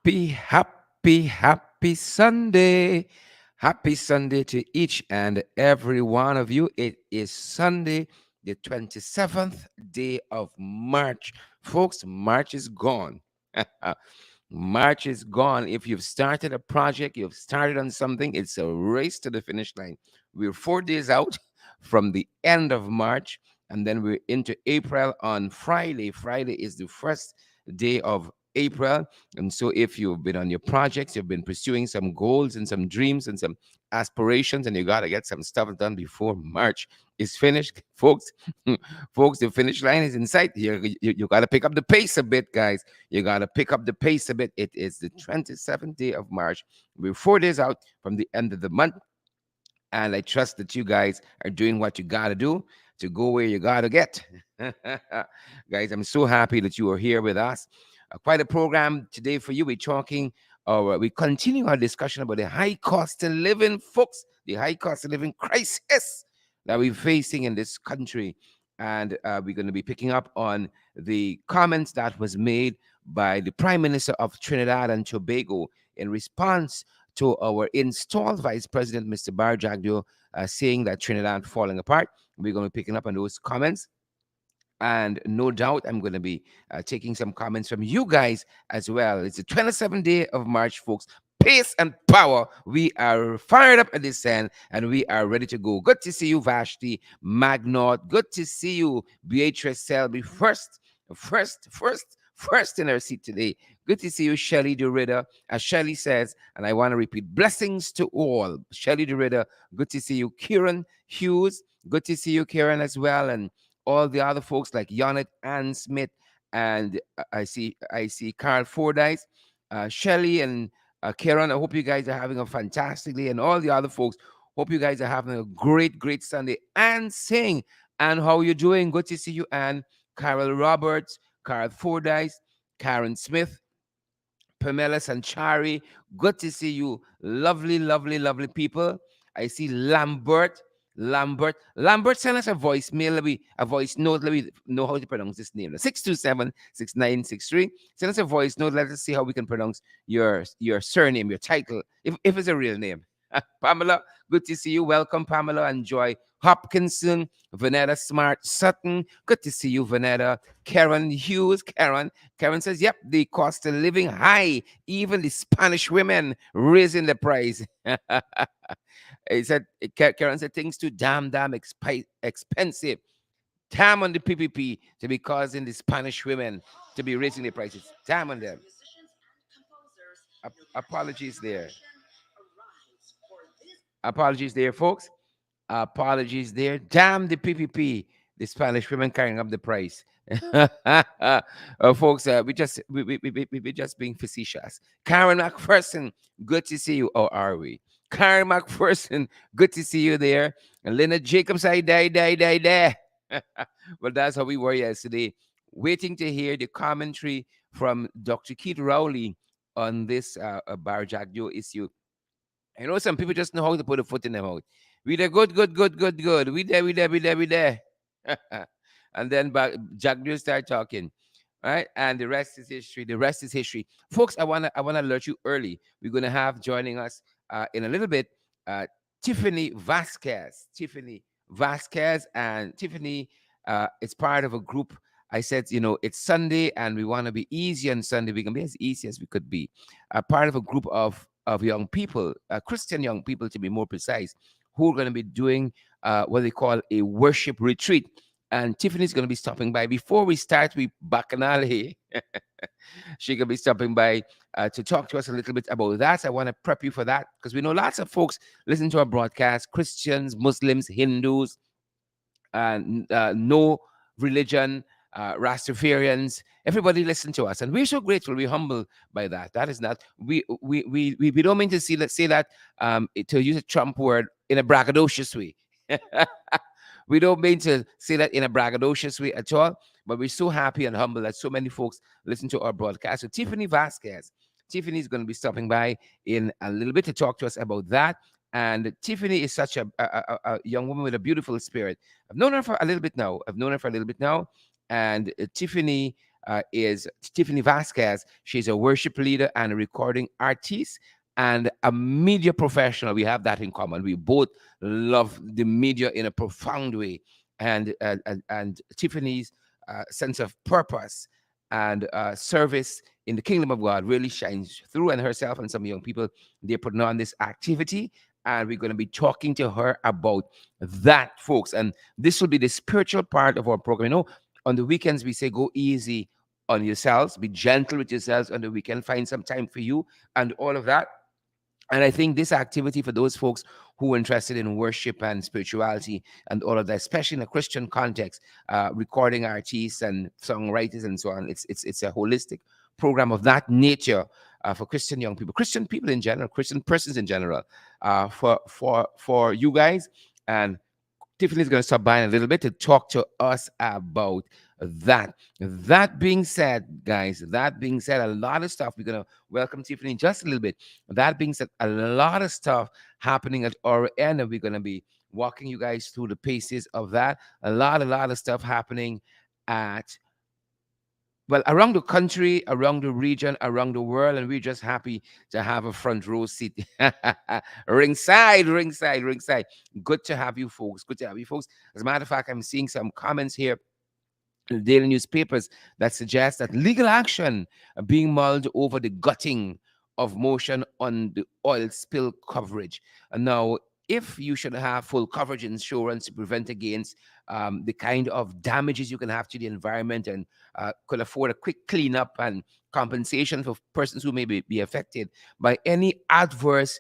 Happy Sunday. Happy Sunday to each and every one of you. It is Sunday, the 27th day of March. Folks, March is gone. March is gone. If you've started a project, you've started on something, it's a race to the finish line. We're 4 days out from the end of March, and then we're into April on Friday. Friday is the first day of April. And so, if you've been on your projects, you've been pursuing some goals and some dreams and some aspirations, and you got to get some stuff done before March is finished, folks. Folks, the finish line is in sight. You got to pick up the pace a bit, guys. You got to pick up the pace a bit. It is the 27th day of March. We're 4 days out from the end of the month. And I trust that you guys are doing what you got to do to go where you got to get. Guys, I'm so happy that you are here with us. Quite a program today for you. We're talking, or we continue our discussion about the high cost of living, folks, the high cost of living crisis that we're facing in this country. And we're going to be picking up on the comments that was made by the Prime Minister of Trinidad and Tobago in response to our installed Vice President, Mr. Barjagdio, saying that Trinidad falling apart. We're going to be picking up on those comments. And no doubt, I'm going to be taking some comments from you guys as well. It's the 27th day of March, folks. Pace and power. We are fired up at this end and we are ready to go. Good to see you, Vashti Magnot. Good to see you, Beatrice Selby. First in our seat today. Good to see you, Shelly Derrida. As Shelly says, and I want to repeat, blessings to all. Shelly Derrida, good to see you. Kieran Hughes, good to see you, Kieran, as well. And all the other folks like Yonit Ann Smith, and I see Carl Fordyce, Shelly, and Karen. I hope you guys are having a fantastic day, and all the other folks. Hope you guys are having a great Sunday. And sing, and how you doing? Good to see you, Ann. Carol Roberts, Carl Fordyce, Karen Smith, Pamela Sanchari. Good to see you. Lovely people. I see Lambert. Lambert, send us a voicemail. A voice note. Let me know how to pronounce this name. 627-6963. Send us a voice note. Let us see how we can pronounce your surname, your title, if it's a real name. Pamela, good to see you. Welcome, Pamela and Joy Hopkinson, Vanetta Smart Sutton. Good to see you, Vanetta. Karen Hughes. Karen says, yep, the cost of living high. Even the Spanish women raising the price. He said, Karen said, things too damn expensive. Damn on the PPP to be causing the Spanish women to be raising the prices. Damn on them. Apologies there. Apologies there, folks. Apologies there. Damn the PPP. The Spanish women carrying up the price. Folks, we just being facetious. Karen McPherson, good to see you. Or are we? Karen McPherson, good to see you there. And Leonard Jacobs, I die. Well, that's how we were yesterday. Waiting to hear the commentary from Dr. Keith Rowley on this Bar Jack Joe issue. I know some people just know how to put a foot in their mouth. We there, good. We there. And then Jack Joe start talking. All right, and the rest is history. The rest is history, folks. I wanna alert you early. We're gonna have joining us in a little bit, Tiffany Vasquez. And Tiffany is part of a group. I said, it's Sunday, and we want to be easy on Sunday. We can be as easy as we could be. Part of a group of young people, Christian young people, to be more precise, who are going to be doing what they call a worship retreat. And Tiffany's going to be stopping by. Before we start with Bacchanal, she could be stopping by to talk to us a little bit about that. I want to prep you for that because we know lots of folks listen to our broadcast, Christians, Muslims, Hindus, no religion, Rastafarians. Everybody listen to us, and we're so grateful. We're humbled by that. That is not we don't mean to say that to use a Trump word in a braggadocious way. We don't mean to say that in a braggadocious way at all, but we're so happy and humble that so many folks listen to our broadcast. So Tiffany Vasquez, Tiffany is going to be stopping by in a little bit to talk to us about that. And Tiffany is such a young woman with a beautiful spirit. I've known her for a little bit now. And Tiffany is Tiffany Vasquez. She's a worship leader and a recording artist and a media professional. We have that in common. We both love the media in a profound way. And Tiffany's sense of purpose and service in the kingdom of God really shines through, and herself and some young people, they're putting on this activity. And we're going to be talking to her about that, folks. And this will be the spiritual part of our program. On the weekends, we say go easy on yourselves, be gentle with yourselves on the weekend, find some time for you and all of that. And I think this activity for those folks who are interested in worship and spirituality and all of that, especially in a Christian context, recording artists and songwriters and so on, it's a holistic program of that nature for Christian young people, Christian people in general, Christian persons in general, for you guys. And Tiffany's going to stop by in a little bit to talk to us about that. That being said, guys, that being said, a lot of stuff. We're going to welcome Tiffany in just a little bit. That being said, a lot of stuff happening at our end, and we're going to be walking you guys through the paces of that. A lot of stuff happening at, well, around the country, around the region, around the world, and we're just happy to have a front row seat. Ringside, ringside, ringside. Good to have you folks. Good to have you folks. As a matter of fact, I'm seeing some comments here in the daily newspapers that suggest that legal action are being mulled over the gutting of motion on the oil spill coverage. And now, if you should have full coverage insurance to prevent against the kind of damages you can have to the environment, and could afford a quick cleanup and compensation for persons who may be affected by any adverse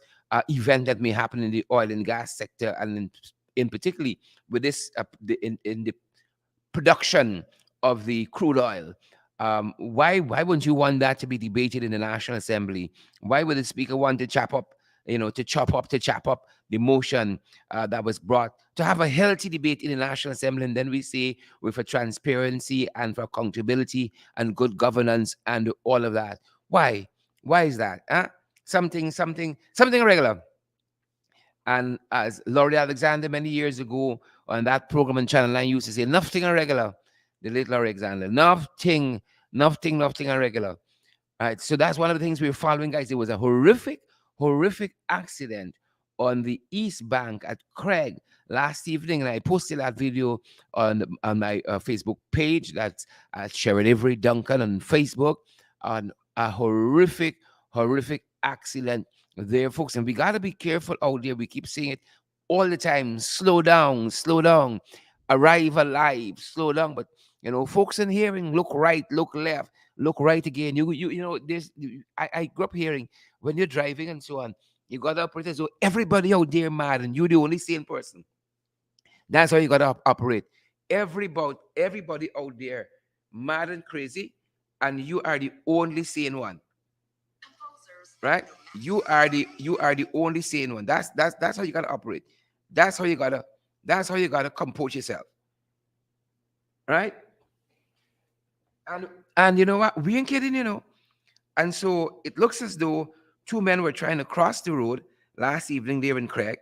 event that may happen in the oil and gas sector, and in particularly with this in the production of the crude oil. Why wouldn't you want that to be debated in the National Assembly? Why would the Speaker want to chop up the motion that was brought to have a healthy debate in the National Assembly? And then we say with for transparency and for accountability and good governance and all of that. Why? Why is that? Huh? Something irregular. And as Laurie Alexander many years ago on that program on Channel 9 used to say, nothing irregular. The late Laurie Alexander, nothing irregular. Right. So that's one of the things we were following, guys. There was a horrific accident on the East Bank at Craig last evening, and I posted that video on my Facebook page. That's Sharon Avery Duncan on Facebook, on a horrific accident there, folks. And we got to be careful out there. We keep saying it all the time. Slow down, arrive alive, slow down. But folks in hearing, look right, look left, look right again. There's I grew up hearing when you're driving and so on, you got to operate as though everybody out there mad and you're the only sane person. That's how you got to operate. Everybody out there mad and crazy, and you are the only sane one. Right? You are the only sane one. That's how you gotta operate. That's how you gotta compose yourself. Right? And you know what? We ain't kidding. And so it looks as though two men were trying to cross the road last evening there in Craig.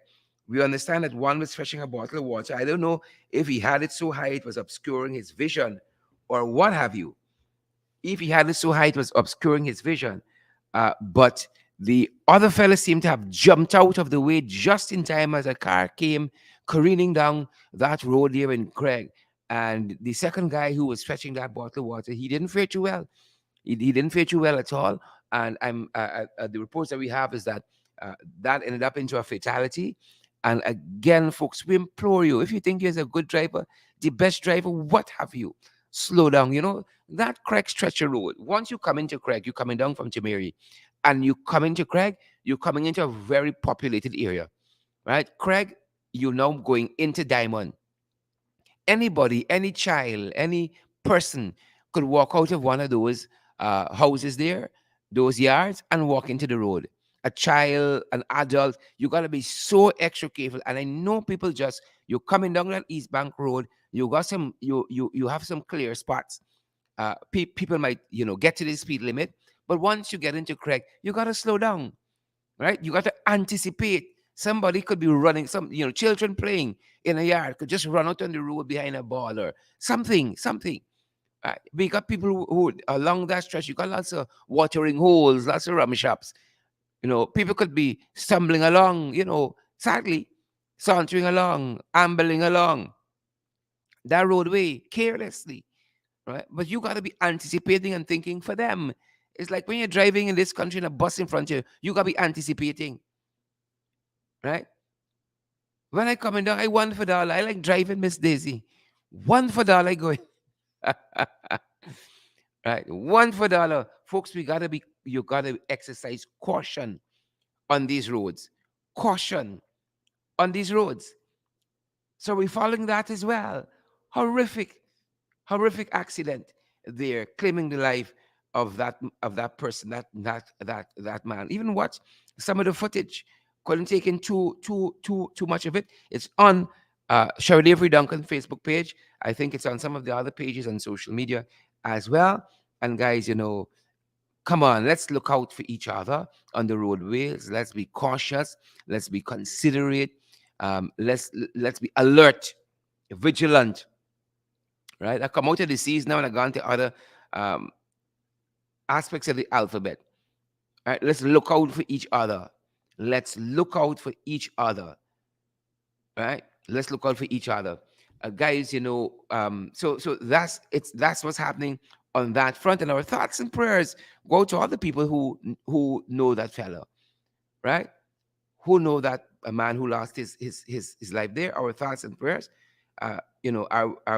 We understand that one was fetching a bottle of water. I don't know if he had it so high it was obscuring his vision or what have you. If he had it so high it was obscuring his vision. But the other fella seemed to have jumped out of the way just in time as a car came careening down that road there in Craig. And the second guy who was fetching that bottle of water, he didn't fare too well. He didn't fare too well at all. And the reports that we have is that that ended up into a fatality. And again, folks, we implore you, if you think you're a good driver, the best driver, what have you, slow down. That Craig stretch of road. Once you come into Craig, you're coming down from Timeri, and you come into Craig, you're coming into a very populated area, right? Craig, you're now going into Diamond. Anybody, any child, any person could walk out of one of those houses there, those yards, and walk into the road. A child, an adult, you got to be so extra careful. And I know people you're coming down that East Bank Road, you got you have some clear spots. People might, get to the speed limit. But once you get into Craig, you got to slow down, right? You got to anticipate. Somebody could be running, children playing in a yard could just run out on the road behind a ball or something. We got people who along that stretch, you got lots of watering holes, lots of rum shops. People could be stumbling along, sadly, sauntering along, ambling along that roadway carelessly, right? But you got to be anticipating and thinking for them. It's like when you're driving in this country and a bus in front of you, you got to be anticipating, right? When I coming down, I one for dollar. I like driving Miss Daisy. One for dollar going. Right? One for dollar. Folks, you gotta exercise caution on these roads. Caution on these roads. So we're following that as well. Horrific, horrific accident there, claiming the life of that person, that man. Even watch some of the footage. Couldn't take in too much of it. It's on Sherry Avery Duncan Facebook page. I think it's on some of the other pages on social media as well. And guys, come on, let's look out for each other on the roadways. Let's be cautious. Let's be considerate. Let's be alert, vigilant. Right? I come out of the C's now and I gone to other um, aspects of the alphabet. All right? Let's look out for each other. Let's look out for each other. Right? Let's look out for each other, guys. So that's what's happening on that front, and our thoughts and prayers go to other people who know that fellow, right? Who know that a man who lost his life there. Our thoughts and prayers, are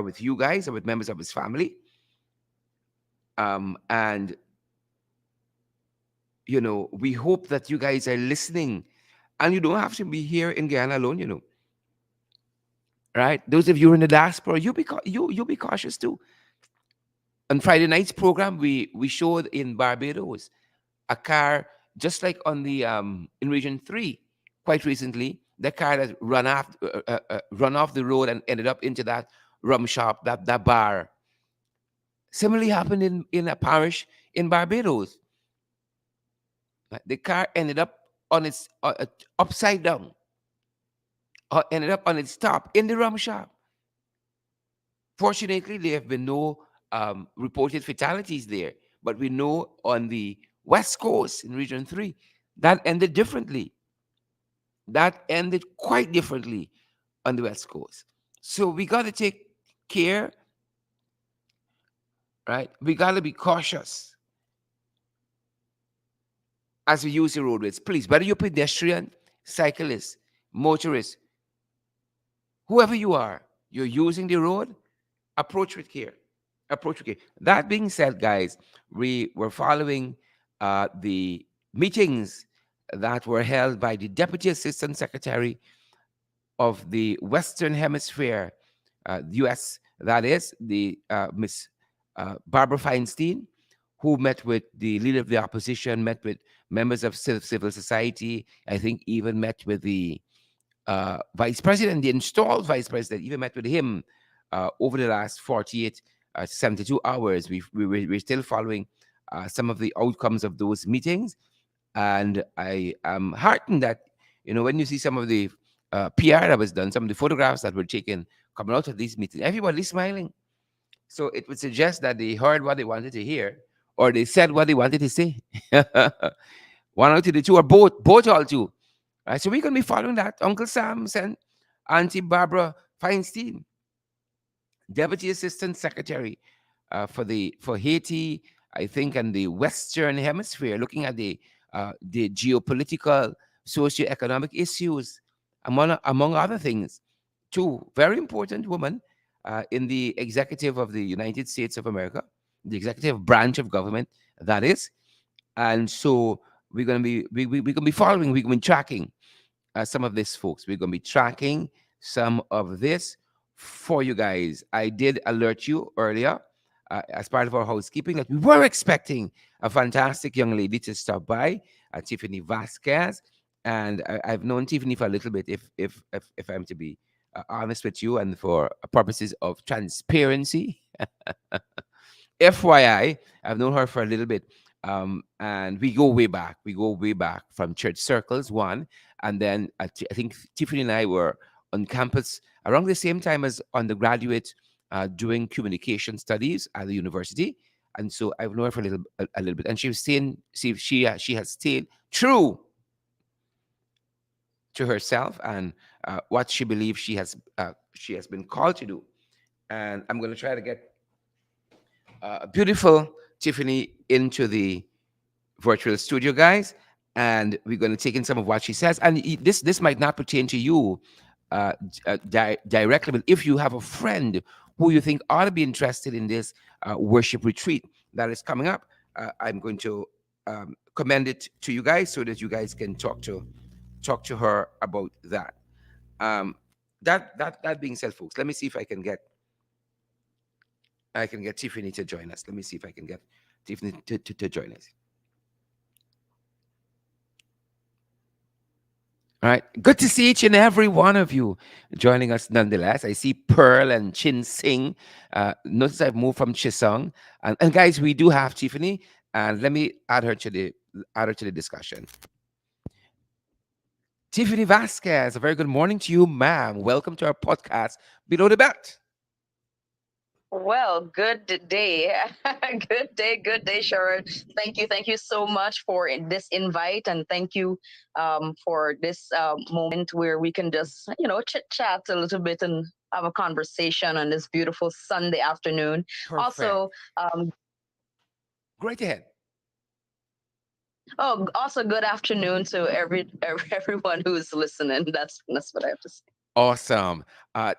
with you guys, are with members of his family, and we hope that you guys are listening, and you don't have to be here in Guyana alone. Right? Those of you in the diaspora, you be cautious too. On Friday night's program, we showed in Barbados a car just like on the in Region 3 quite recently. The car that run off the road and ended up into that rum shop, that bar. Similarly happened in a parish in Barbados. The car ended up on its upside down, or ended up on its top in the rum shop. Fortunately, there have been no reported fatalities there, but we know on the West Coast in Region 3, that ended differently. That ended quite differently on the West Coast. So we got to take care, right? We got to be cautious as we use the roadways. Please, whether you're pedestrian, cyclist, motorist, whoever you are, you're using the road, approach with care. Approach with care. That being said, guys, we were following the meetings that were held by the Deputy Assistant Secretary of the Western Hemisphere, U.S., that is, the Miss Barbara Feinstein, who met with the leader of the opposition, met with members of civil society, I think even met with the vice president, the installed vice president, even met with him over the last 48 72 hours. We're still following some of the outcomes of those meetings. And I am heartened that, when you see some of the PR that was done, some of the photographs that were taken coming out of these meetings, everybody's smiling. So it would suggest that they heard what they wanted to hear, or they said what they wanted to say. One out of the two, or both all two. Right? So we're going to be following that. Uncle Sam sent Auntie Barbara Feinstein, Deputy Assistant Secretary for Haiti, I think, and the Western Hemisphere, looking at the geopolitical, socioeconomic issues, among other things. Two very important women in the executive of the United States of America, the executive branch of government, that is. And so we're going to be following, we're going to be tracking some of this, folks. We're going to be tracking some of this for you guys. I did alert you earlier as part of our housekeeping that we were expecting a fantastic young lady to stop by, Tiffany Vasquez. And I've known Tiffany for a little bit, if I'm to be honest with you, and for purposes of transparency. FYI, I've known her for a little bit. And we go way back. We go way back from church circles, one. And then I think Tiffany and I were on campus around the same time as undergraduate doing communication studies at the university, and so I've known her for a little bit. And she was saying, see, she has stayed true to herself and what she believes she has been called to do. And I'm going to try to get beautiful Tiffany into the virtual studio, guys, and we're going to take in some of what she says. And this might not pertain to you directly, but if you have a friend who you think ought to be interested in this worship retreat that is coming up, I'm going to commend it to you guys so that you guys can talk to her about that. Um, that being said, folks, let me see if I can get Tiffany to join us. Let me see if I can get Tiffany to join us. All right. Good to see each and every one of you joining us nonetheless. I see Pearl and Chin Sing. Notice I've moved from Chisong. And guys, we do have Tiffany. And let me add her to the discussion. Tiffany Vasquez, a very good morning to you, ma'am. Welcome to our podcast, Below the Belt. Well, good day. Good day, Sharon. Thank you so much for this invite, and thank you for this moment where we can just, chit chat a little bit and have a conversation on this beautiful Sunday afternoon. Perfect. Also, um, Great ahead. also good afternoon to everyone who's listening. That's what I have to say. Awesome.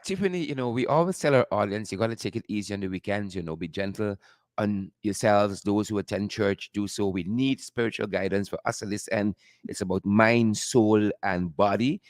Tiffany, we always tell our audience, you got to take it easy on the weekends, be gentle on yourselves. Those who attend church, do so. We need spiritual guidance for us at this end. It's about mind, soul, and body.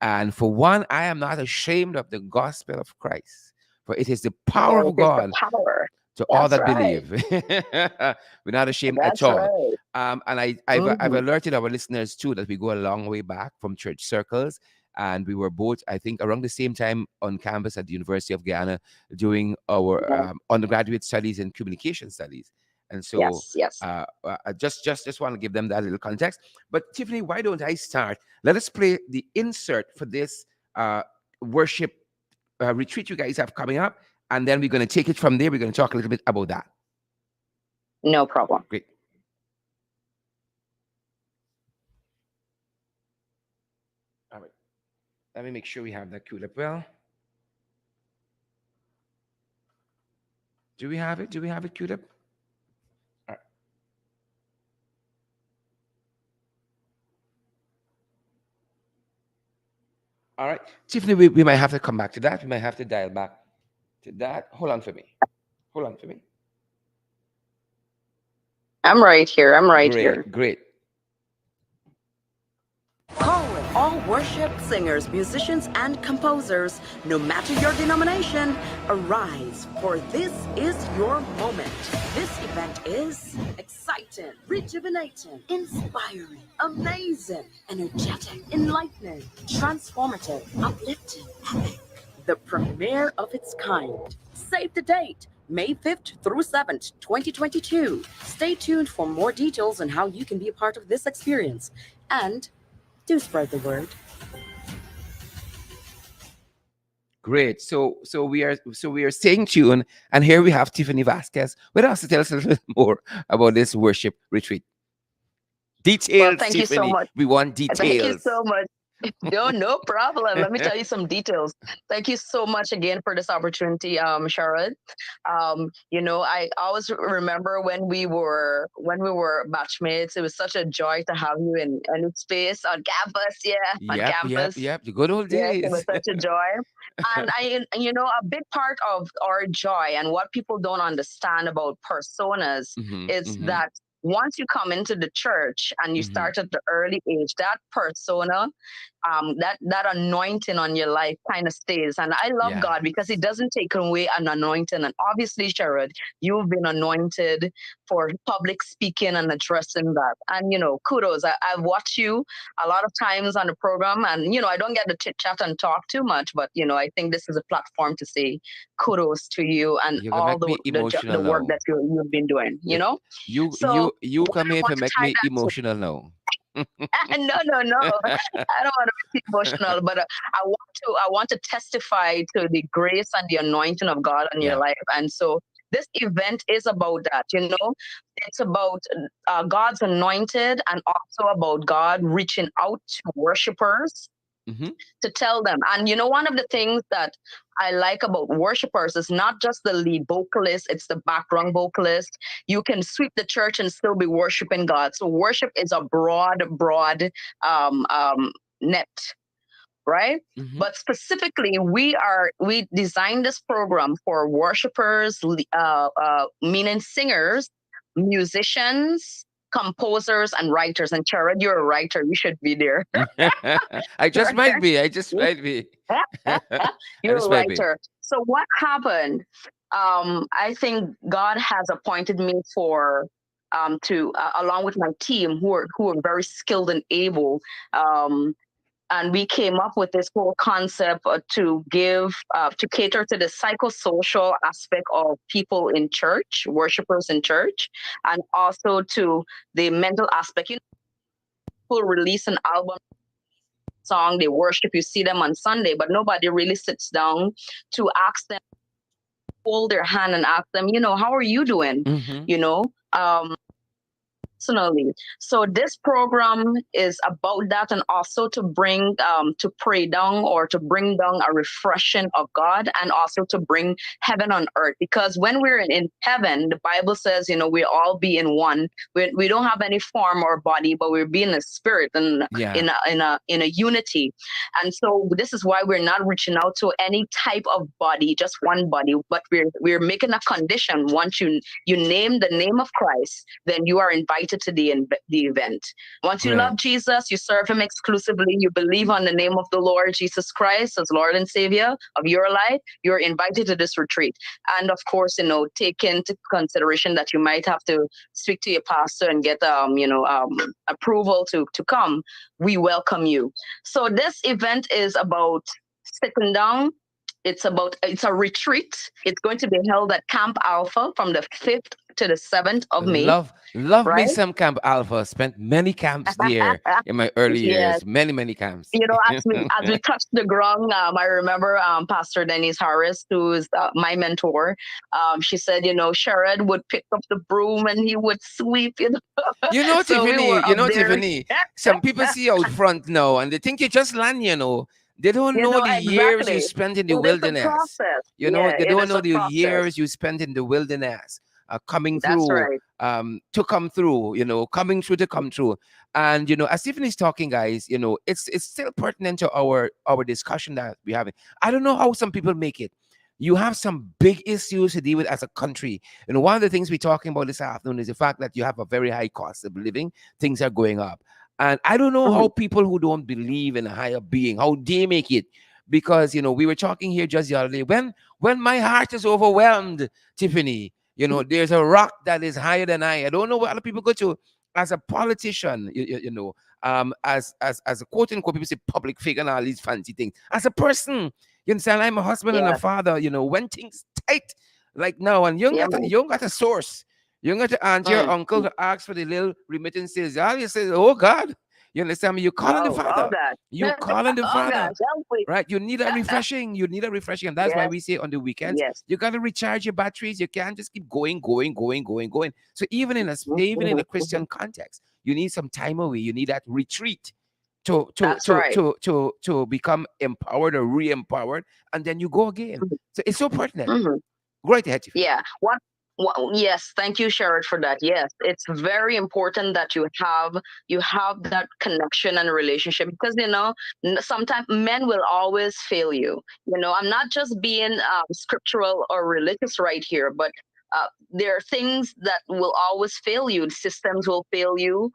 And for one, I am not ashamed of the gospel of Christ, for it is the power For it of is the God power. to all That's that right. believe. We're not ashamed at That's all. right. And I've Hmm. alerted our listeners too that we go a long way back from church circles. And we were both, I think, around the same time on campus at the University of Guyana doing our undergraduate studies in communication studies. And so Yes, yes. I just want to give them that little context. But Tiffany, why don't I start? Let us play the insert for this worship retreat you guys have coming up, and then we're going to take it from there. We're going to talk a little bit about that. No problem. Great. All right. Let me make sure we have that queued up well. Do we have it? Do we have it queued up? All right. All right. Tiffany, we might have to come back to that. We might have to dial back to that. Hold on for me. Hold on for me. I'm right here. I'm right here. Great. Great. Calling all worship singers, musicians, and composers, no matter your denomination, arise, for this is your moment. This event is exciting, rejuvenating, inspiring, amazing, energetic, enlightening, transformative, uplifting, epic. The premiere of its kind. Save the date. May 5th through 7th, 2022. Stay tuned for more details on how you can be a part of this experience. And do spread the word. Great. So we are staying tuned, and here we have Tiffany Vasquez with us to tell us a little bit more about this worship retreat. Well, Details, thank you so Tiffany. much. We want Thank you details. so much. No problem. Let me tell you some details. Thank you so much again for this opportunity, Sharon. I always remember when we were batchmates. It was such a joy to have you in space on campus. Yeah, on Yep, yep, campus. yep. The good old Yes, it was days. such a joy. And a big part of our joy and what people don't understand about personas Mm-hmm, is mm-hmm, that once you come into the church and you mm-hmm. start at the early age, that persona, that anointing on your life kind of stays. And I love Yeah. God because He doesn't take away an anointing. And obviously, Sherrod, you've been anointed for public speaking and addressing that. And kudos. I've watched you a lot of times on the program, and I don't get to chit chat and talk too much, but I think this is a platform to say kudos to you and You're gonna all make me the emotional work now. that you've been doing. You you So you you what come I here want to to make tie me that to, emotional now. No, no, no. I don't want to be emotional, but I want to testify to the grace and the anointing of God on your Yeah. life. And so this event is about that. It's about God's anointed, and also about God reaching out to worshipers Hmm. to tell them. And one of the things that I like about worshipers is not just the lead vocalist, it's the background vocalist. You can sweep the church and still be worshiping God. So worship is a broad net, right? Hmm. But specifically, we designed this program for worshipers, meaning singers, musicians, composers, and writers. And Jared, you're a writer. You should be there. I just might be. I just might be. I You're a just might be. writer. So what happened? I think God has appointed me for to along with my team who are very skilled and able. And we came up with this whole concept to cater to the psychosocial aspect of people in church, worshipers in church, and also to the mental aspect. People release an album song, they worship, you see them on Sunday, but nobody really sits down to ask them, hold their hand and ask them, how are you doing? Hmm. You know, personally. So this program is about that, and also to bring to pray down, or to bring down a refreshing of God, and also to bring heaven on earth. Because when we're in heaven, the Bible says, we all be in one. We don't have any form or body, but we're being a spirit and Yeah. in a unity. And so this is why we're not reaching out to any type of body, just one body, but we're making a condition. Once you name the name of Christ, then you are invited to the event. Once you love Great. Jesus, you serve him exclusively, you believe on the name of the Lord Jesus Christ as Lord and Savior of your life, you're invited to this retreat. And of course, take into consideration that you might have to speak to your pastor and get approval to come. We welcome you. So this event is about sitting down. It's a retreat. It's going to be held at Camp Alpha from the 5th to the 7th of May, Love me right? some Camp Alpha. Spent many camps there in my early Yes. years. Many, many camps. As we touched the ground, I remember Pastor Denise Harris, who is my mentor. She said, Sherrod would pick up the broom and he would sweep. So we were up there. Tiffany, some people see out front now and they think you just land. They don't know the years you Exactly. spent in the It is a wilderness. process. Yeah, They it don't is know a the process. years you spent in the wilderness, coming That's through, right. to come through, coming through to come through. And, as Tiffany's talking, guys, it's still pertinent to our discussion that we're having. I don't know how some people make it. You have some big issues to deal with as a country. One of the things we're talking about this afternoon is the fact that you have a very high cost of living. Things are going up. And I don't know Mhm. how people who don't believe in a higher being, how they make it. Because, we were talking here just the other day. When my heart is overwhelmed, Tiffany, there's a rock that is higher than I. I don't know what other people go to as a politician, as a quote unquote, people say public figure and all these fancy things. As a person, you understand, I'm a husband and a Yeah. father, when things tight like now, and Yeah, man. you don't got a source. You don't got to aunt your Mm. uncle to ask for the little remittances. All you say, oh God, you understand me? You call on the Oh Father. God. You call on the Oh God, Father. help me. Right? You need a refreshing. You need a refreshing. And that's why Yes, we say on the weekends, yes. you gotta recharge your batteries. You can't just keep going, going, going, going, going. So even in a Christian context, you need some time away. You need that retreat to to That's to right. to to to become empowered or re-empowered, and then you go again. So it's so pertinent. Mhm. Right ahead, Tiffany. Yeah. Yes. Thank you, Sherrod, for that. Yes, it's very important that you have that connection and relationship, because sometimes men will always fail you. I'm not just being scriptural or religious right here, but there are things that will always fail you. Systems will fail you.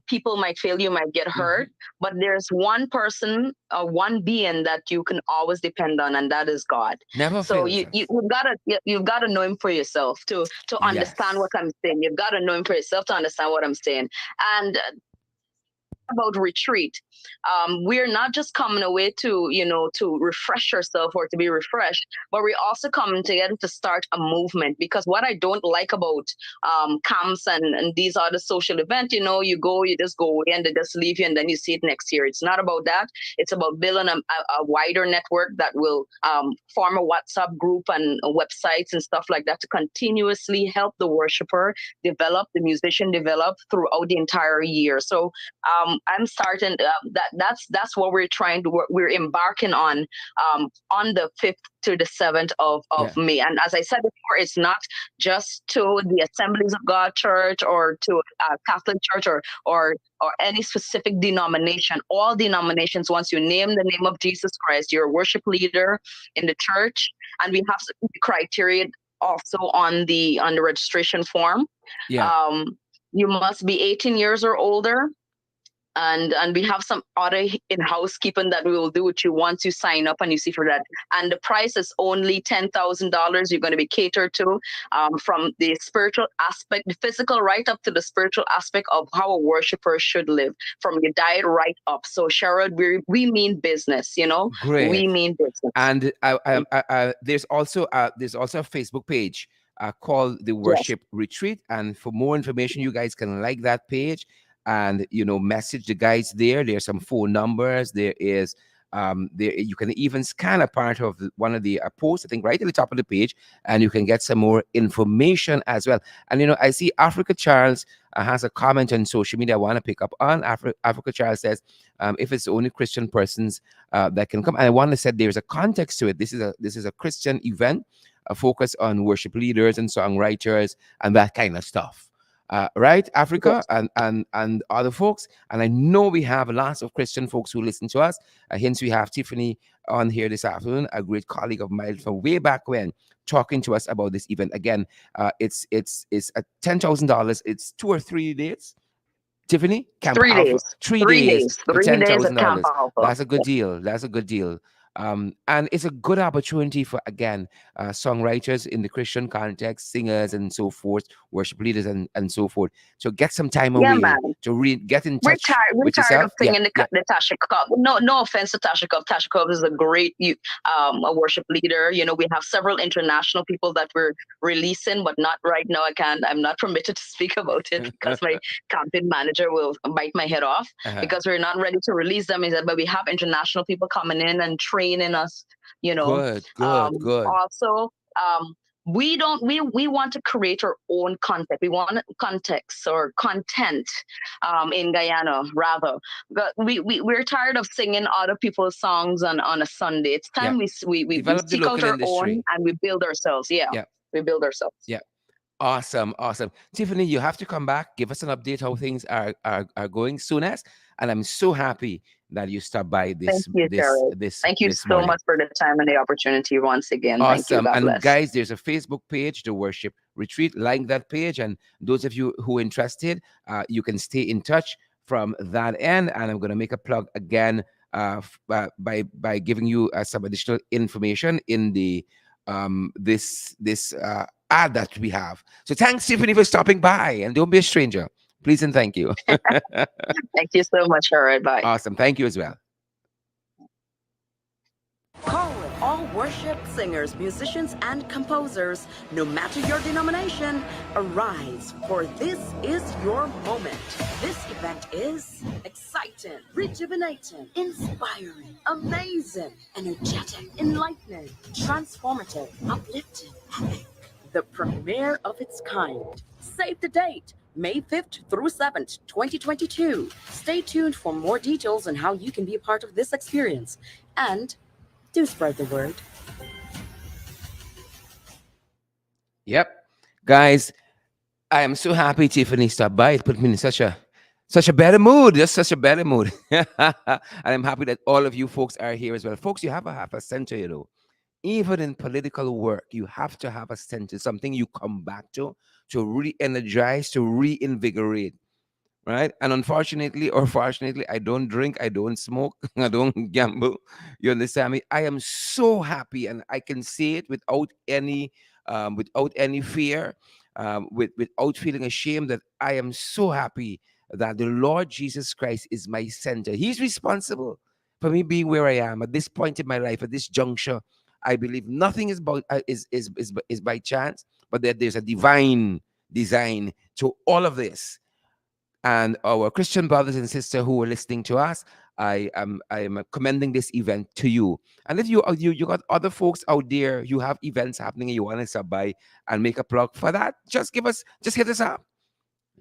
People might fail you, might get hurt, Mhm. but there's one person, one being that you can always depend on, and that is God. Never So fails you, you us. you've got to you've got to know him for yourself to understand Yes. what I'm saying. You've got to know him for yourself to understand what I'm saying. And about retreat, we're not just coming away to, to refresh ourselves or to be refreshed, but we're also coming together to start a movement. Because what I don't like about camps and these other social events, you go, you just go away and they just leave you and then you see it next year. It's not about that. It's about building a wider network that will form a WhatsApp group and websites and stuff like that to continuously help the worshiper develop, the musician develop throughout the entire year. So I'm starting that's what we're trying to work. We're embarking on the 5th to the 7th of Yeah. May. And as I said before, it's not just to the Assemblies of God Church or to a Catholic Church or any specific denomination. All denominations, once you name the name of Jesus Christ, you're a worship leader in the church, and we have some criteria also on the registration form. Yeah. Um, you must be 18 years or older, and we have some other in housekeeping that we will do with you once you sign up and you see for that. And the price is only $10,000. You're going to be catered to, from the spiritual aspect, the physical right up to the spiritual aspect of how a worshiper should live, from your diet right up. So Sherrod, we mean business, we Great. mean business. And there's also a Facebook page called the Yes. Worship Retreat. And for more information, you guys can like that page and message the guys there. There's some phone numbers. There is there you can even scan a part of one of the posts, I think, right at the top of the page, and you can get some more information as well. And I see Africa Charles has a comment on social media I want to pick up on. Africa Charles says, if it's only Christian persons that can come. And I want to say there's a context to it. This is a Christian event, a focus on worship leaders and songwriters and that kind of stuff. Right, Africa Yes. and other folks. And I know we have lots of Christian folks who listen to us. Hence, we have Tiffany on here this afternoon, a great colleague of mine from way back when, talking to us about this event. Again, it's at $10,000. It's 2 or 3 days. Tiffany, Camp 3 days. Alpha, three Three days days. for 3 days at Camp $10,000. Alpha. That's a good deal. That's a good deal. And it's a good opportunity for, again, songwriters in the Christian context, singers and so forth, worship leaders and so forth. So get some time Yeah, away man. to get in We're touch tired. We're with tired of yourself. Yeah, singing yeah. the Tasha Cobb. No offense to Tasha Cobb. Tasha Cobb is a great a worship leader. We have several international people that we're releasing, but not right now. I'm not permitted to speak about it because my campaign manager will bite my head off, Uh-huh. because we're not ready to release them. He said, but we have international people coming in and training us. Good, good, good. Also, we don't we want to create our own content. We want context or content, in Guyana, rather. But we're tired of singing other people's songs on a Sunday. It's Yeah. time we Develop the seek out local our own industry. and we build ourselves. Yeah, Yeah, we build ourselves. yeah. Awesome, awesome. Tiffany, you have to come back, give us an update how things are going soon as. And I'm so happy that you stopped by Thank this you, this Jared. this Thank you this so morning. much for the time and the opportunity once again. Thank you. Awesome. God And bless. guys, there's a Facebook page, the Worship Retreat. Like that page. And those of you who are interested, you can stay in touch from that end. And I'm going to make a plug again by giving you some additional information in the this ad that we have. So thanks, Tiffany, for stopping by. And don't be a stranger. Please and thank you. Thank you so much. All right, bye. Awesome. Thank you as well. Calling all worship singers, musicians, and composers, no matter your denomination, arise, for this is your moment. This event is exciting, rejuvenating, inspiring, amazing, energetic, enlightening, transformative, uplifting, epic. The premiere of its kind. Save the date, May 5th through 7th, 2022. Stay tuned for more details on how you can be a part of this experience. And do spread the word. Yep. Guys, I am so happy Tiffany stopped by. It put me in such a better mood, just such a better mood. And I'm happy that all of you folks are here as well. Folks, you have a center. Even in political work, you have to have a center, something you come back to re-energize, to reinvigorate. Right. And unfortunately or fortunately, I don't drink, I don't smoke, I don't gamble. You understand me? I am so happy, and I can say it without any fear, without feeling ashamed, that I am so happy that the Lord Jesus Christ is my center. He's responsible for me being where I am at this point in my life, at this juncture. I believe nothing is is by chance, but that there's a divine design to all of this. And our Christian brothers and sisters who are listening to us, I am commending this event to you. And if you got other folks out there, you have events happening and you want to stop by and make a plug for that, just hit us up.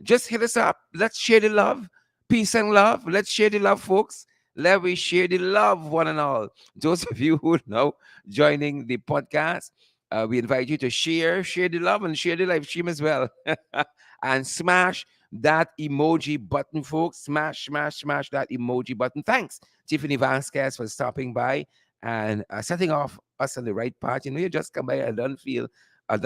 Just hit us up. Let's share the love, peace and love. Let's share the love, folks. Let we share the love, one and all. Those of you who are now joining the podcast, we invite you to share the love, and share the live stream as well. And smash that emoji button, folks. Smash that emoji button. Thanks, Tiffany Vasquez, for stopping by and setting off us on the right path. You know, you just come by and don't feel like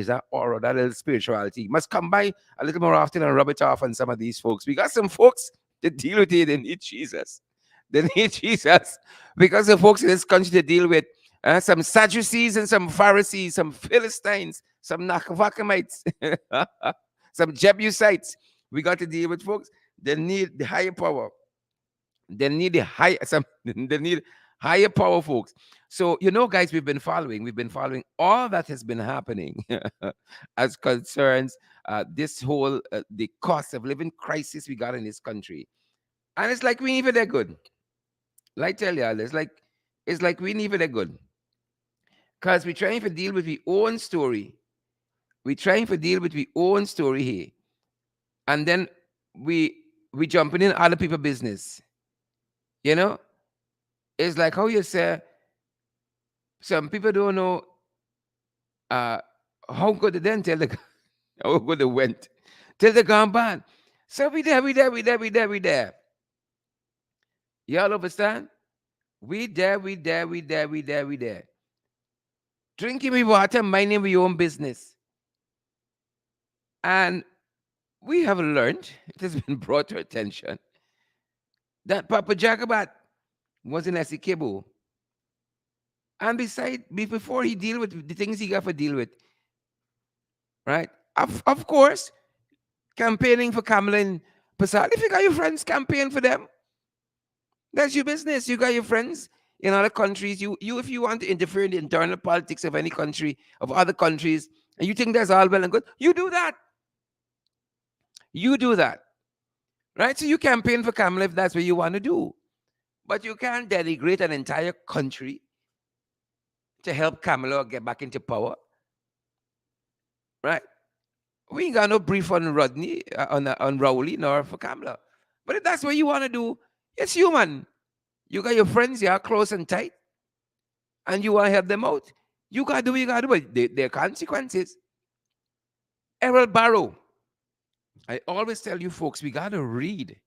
that aura, that little spirituality. You must come by a little more often and rub it off on some of these folks. We got some folks that deal with it. They need Jesus. They need Jesus. Because the folks in this country to deal with some Sadducees and some Pharisees, some Philistines, some Nachvakamites, some Jebusites. We got to deal with folks. They need the higher power. They need the high some they need higher power, folks. So guys, we've been following all that has been happening as concerns this whole the cost of living crisis we got in this country. And it's like we ain't even that good. Like tell y'all, it's like we ain't even that good. Because we're trying to deal with the own story. We're trying to deal with the own story here. And then we we jumping in other people's business. You know? It's like how you say some people don't know uh how good they then tell the how good they went till they gone bad. So we there. Y'all understand? We there. Drinking me water, minding my own business. And we have learned, it has been brought to attention, that Papa Jacobat was in Essequibo. And before he deal with the things he got to deal with, right? Of course, campaigning for Kamala and Passat. If you got your friends, campaign for them. That's your business. You got your friends in other countries. You if you want to interfere in the internal politics of any country, of other countries, and you think that's all well and good, you do that. You do that. Right? So you campaign for Kamala if that's what you want to do. But you can't denigrate an entire country to help Kamala get back into power. Right? We ain't got no brief on Rodney, on Rowley, nor for Kamala. But if that's what you want to do, it's human. You got your friends, you are close and tight, and you want to help them out. You got to do what you got to do. But there are consequences. Errol Barrow. I always tell you folks, we got to read.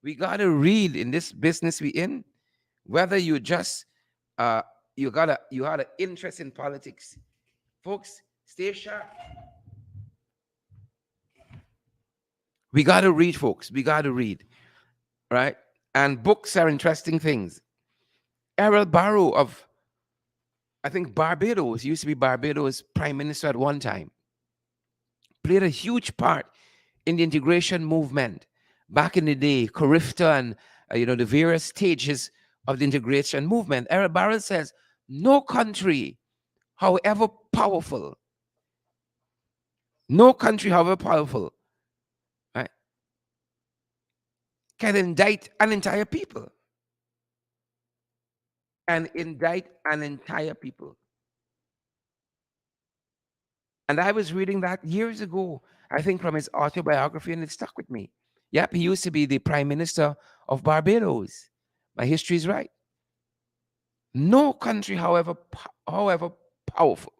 We got to read in this business we in, whether you just, you had an interest in politics. Folks, stay sharp. We got to read, folks. We got to read, right? And books are interesting things. Errol Barrow of, I think, Barbados, used to be Barbados prime minister at one time, played a huge part in the integration movement back in the day, Carifta and, the various stages of the integration movement. Errol Barrow says, no country, however powerful, no country, however powerful, right, can indict an entire people. And indict an entire people. And I was reading that years ago, I think from his autobiography, and it stuck with me. Yep, he used to be the prime minister of Barbados. My history is right. No country, however powerful,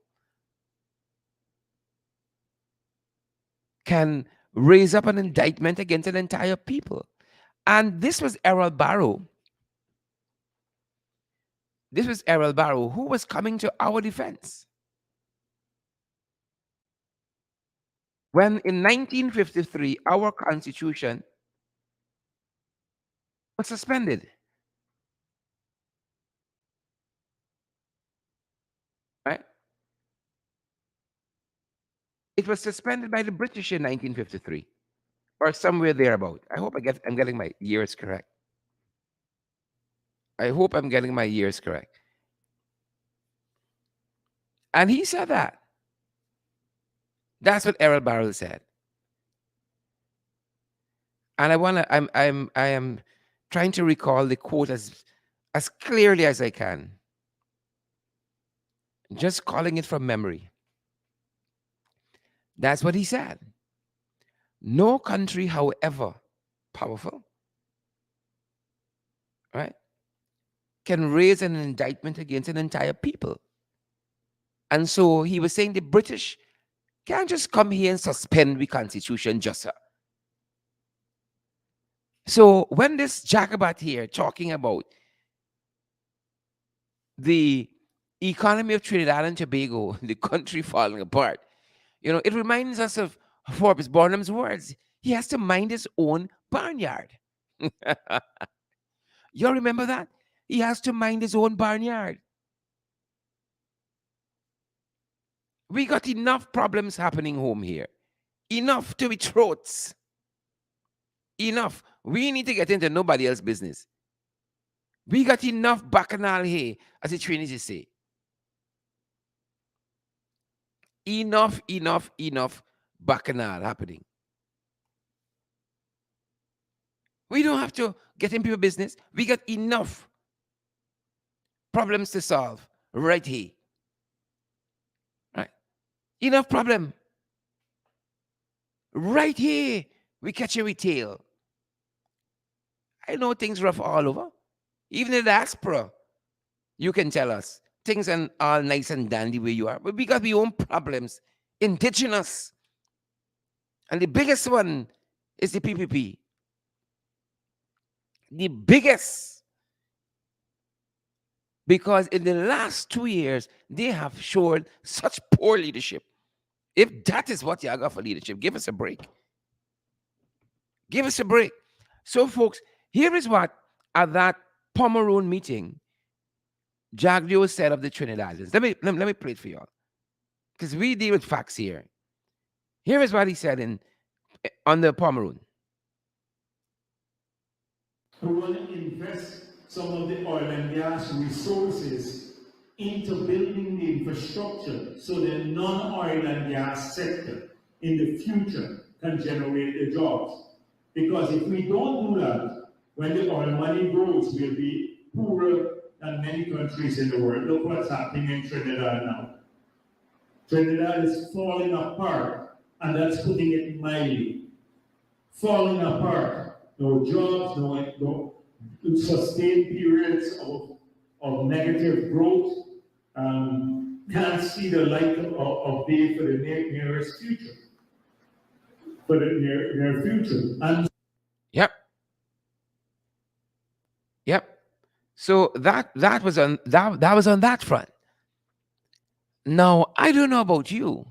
can raise up an indictment against an entire people. And this was Errol Barrow. This was Errol Barrow who was coming to our defense. When in 1953, our constitution was suspended, right? It was suspended by the British in 1953. or somewhere thereabout. I hope I'm getting my years correct. I hope I'm getting my years correct. And he said that. That's what Errol Barrow said. And I am trying to recall the quote as clearly as I can. Just calling it from memory. That's what he said. No country, however powerful, right, can raise an indictment against an entire people. And so he was saying the British can't just come here and suspend the constitution just so. So when this Jacobite here talking about the economy of Trinidad and Tobago, the country falling apart, it reminds us of Forbes Barnum's words. He has to mind his own barnyard. You remember that? He has to mind his own barnyard. We got enough problems happening home here. Enough to be throats. Enough. We need to get into nobody else's business. We got enough bacchanal here, as the Trinities say. Enough bacchanal happening. We don't have to get in people's business. We got enough problems to solve right here. Right? Enough problem. Right here, we catch a tail. I know things rough all over. Even in the diaspora, you can tell us things are all nice and dandy where you are. But we got our own problems. Indigenous. And the biggest one is the PPP. The biggest. Because in the last 2 years, they have shown such poor leadership. If that is what you got for leadership, give us a break. Give us a break. So, folks, here is what at that Pomeroon meeting, Jagdio said of the Trinidadians. Let me play it for y'all. Because we deal with facts here. Here is what he said on the Pomeroon. We want to invest some of the oil and gas resources into building the infrastructure so the non-oil and gas sector in the future can generate the jobs. Because if we don't do that, when the oil money grows, we'll be poorer than many countries in the world. Look what's happening in Trinidad now. Trinidad is falling apart, and that's putting it mildly. Falling apart. No jobs, no sustained periods of negative growth. Can't see the light of day for the nearest future. For the near future. And Yep. So that was on that front. Now, I don't know about you.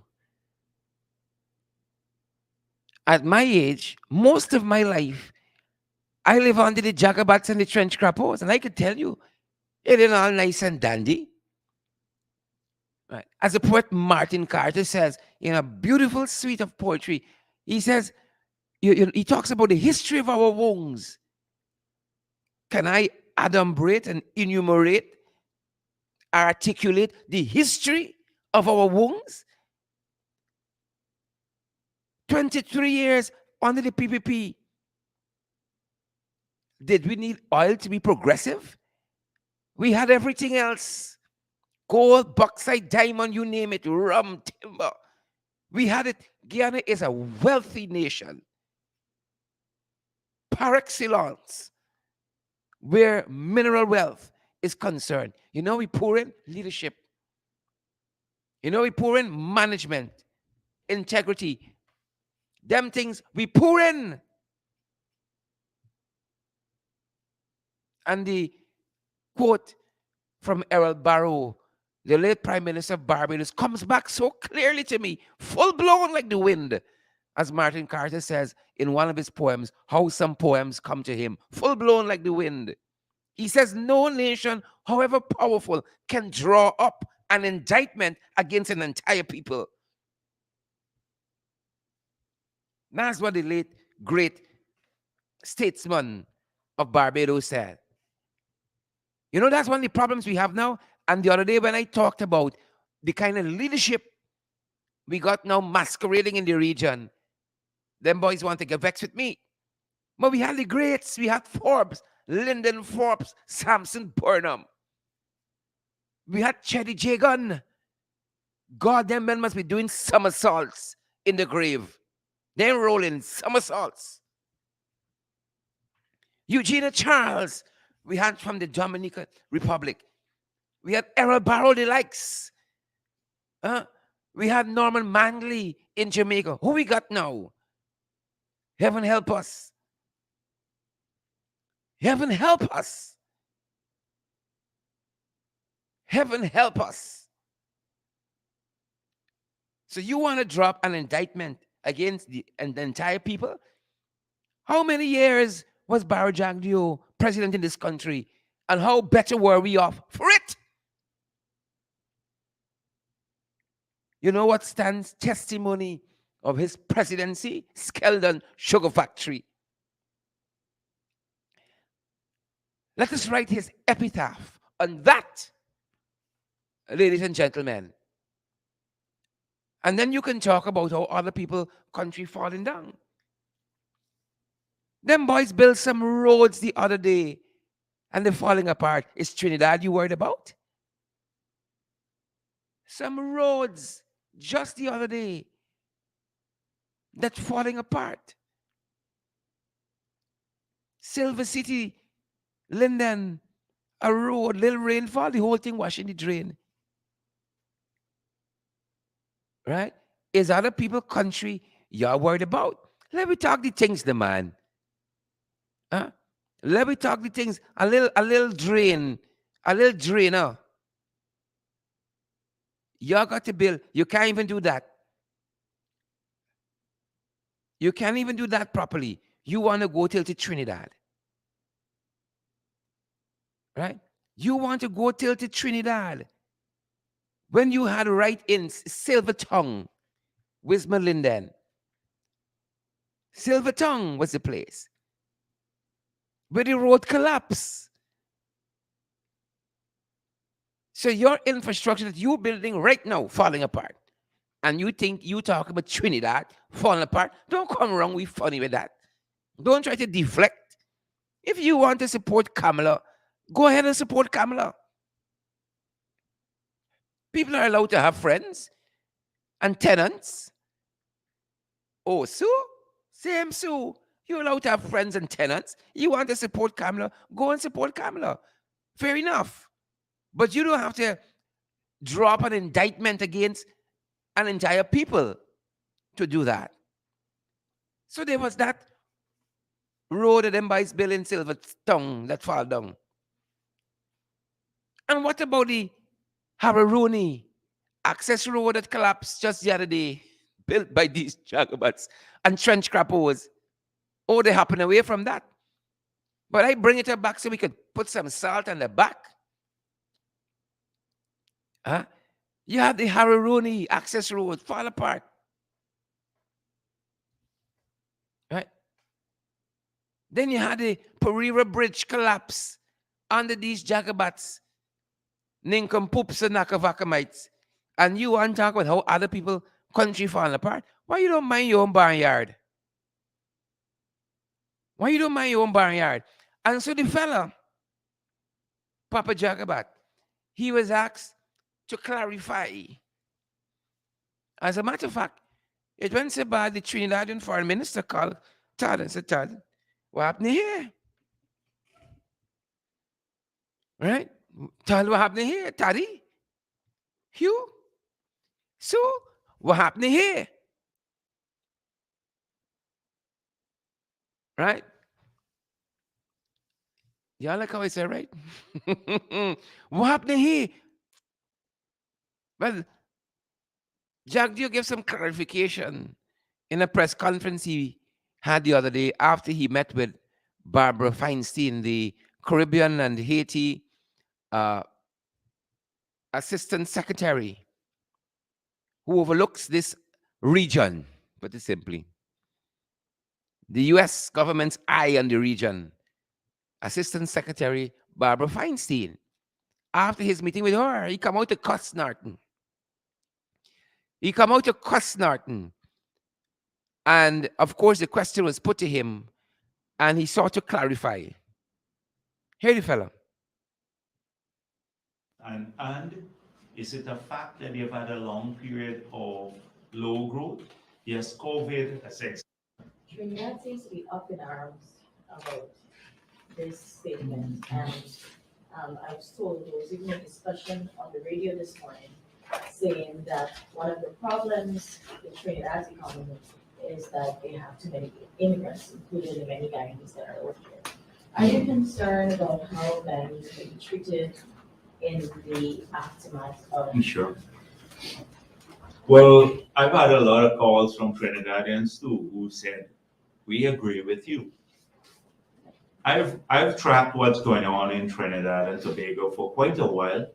At my age, most of my life, I live under the Jacobats and the trench crappos, and I could tell you, it ain't all nice and dandy. Right. As the poet Martin Carter says in a beautiful suite of poetry, he says, he talks about the history of our wounds. Can I adumbrate and enumerate, articulate the history of our wounds? 23 years under the PPP. Did we need oil to be progressive? We had everything else. Gold, bauxite, diamond, you name it, rum, timber. We had it. Guyana is a wealthy nation. Par excellence. Where mineral wealth is concerned. We pour in leadership. We pour in management, integrity. Them things we pour in. And the quote from Errol Barrow, the late Prime Minister of Barbados, comes back so clearly to me, full blown like the wind, as Martin Carter says in one of his poems, how some poems come to him, full blown like the wind. He says, no nation, however powerful, can draw up an indictment against an entire people. That's what the late great statesman of Barbados said. You know, that's one of the problems we have now. And the other day when I talked about the kind of leadership we got now masquerading in the region, them boys want to get vexed with me. But we had the greats. We had Forbes, Lyndon Forbes, Samson Burnham. We had Chetty Jagan. God, them men must be doing somersaults in the grave. They're rolling somersaults. Eugenia Charles, we had from the Dominican Republic. We had Errol Barrow the likes. We had Norman Manley in Jamaica. Who we got now? Heaven help us. Heaven help us. Heaven help us. So you want to drop an indictment against the entire people? How many years was Barrow Jagdeo president in this country? And how better were we off for it? You know what stands testimony of his presidency? Skeldon Sugar Factory. Let us write his epitaph on that, ladies and gentlemen. And then you can talk about how other people, country falling down. Them boys built some roads the other day and they're falling apart. Is Trinidad you worried about? Some roads just the other day that's falling apart. Silver City, Linden, a road, little rainfall, the whole thing washing the drain. Right? Is other people country you're worried about? Let me talk the things, the man. Huh? Let me talk the things. A little drain, a little drainer. You got to build. You can't even do that. You can't even do that properly. You want to go till to Trinidad. Right? You want to go till to Trinidad. When you had right in Silver Tongue, Wismar Linden. Silver Tongue was the place where the road collapsed. So your infrastructure that you're building right now falling apart. And you think you talk about Trinidad falling apart. Don't come around with funny with that. Don't try to deflect. If you want to support Kamala, go ahead and support Kamala. People are allowed to have friends and tenants. Oh, Sue? Same Sue. You're allowed to have friends and tenants. You want to support Kamala, go and support Kamala. Fair enough. But you don't have to drop an indictment against an entire people to do that. So there was that road that them boys built in Silver Tongue that fall down. And what about the Hararuni access road that collapsed just the other day, built by these jagabats and trench crappers? Oh, they happen away from that. But I bring it up back so we could put some salt on the back. Huh? You have the Hararuni access road fall apart. Right? Then you had the Pereira Bridge collapse under these jagabats, nincompoops and nakavakamites. And you want to talk about how other people, country falling apart? Why you don't mind your own barnyard? Why you don't mind your own barnyard? And so the fella, Papa Jagabat, he was asked to clarify. As a matter of fact, it went so bad, the Trinidadian foreign minister called Todd and said, Todd, what happened here? Right? Todd, what happened here? Toddy? Hugh? So, what happened here? Right? Y'all like how I said, right? What happened here? Well, Jack Dio gave some clarification in a press conference he had the other day after he met with Barbara Feinstein, the Caribbean and Haiti Assistant Secretary, who overlooks this region, put it simply. the US government's eye on the region, Assistant Secretary Barbara Feinstein. After his meeting with her, he come out to cuss Norton. He come out to cuss Norton. And of course, the question was put to him, and he sought to clarify. Here the fellow. And is it a fact that you've had a long period of low growth? Yes, COVID has Trinidad seems to be up in arms about this statement, and I was told there was even a discussion on the radio this morning saying that one of the problems with Trinidad's economy is that they have too many immigrants, including the many Guyanese that are over here. Are you concerned about how Guyanese will be treated in the aftermath of? Sure. Well, I've had a lot of calls from Trinidadians too who said, we agree with you. I've tracked what's going on in Trinidad and Tobago for quite a while.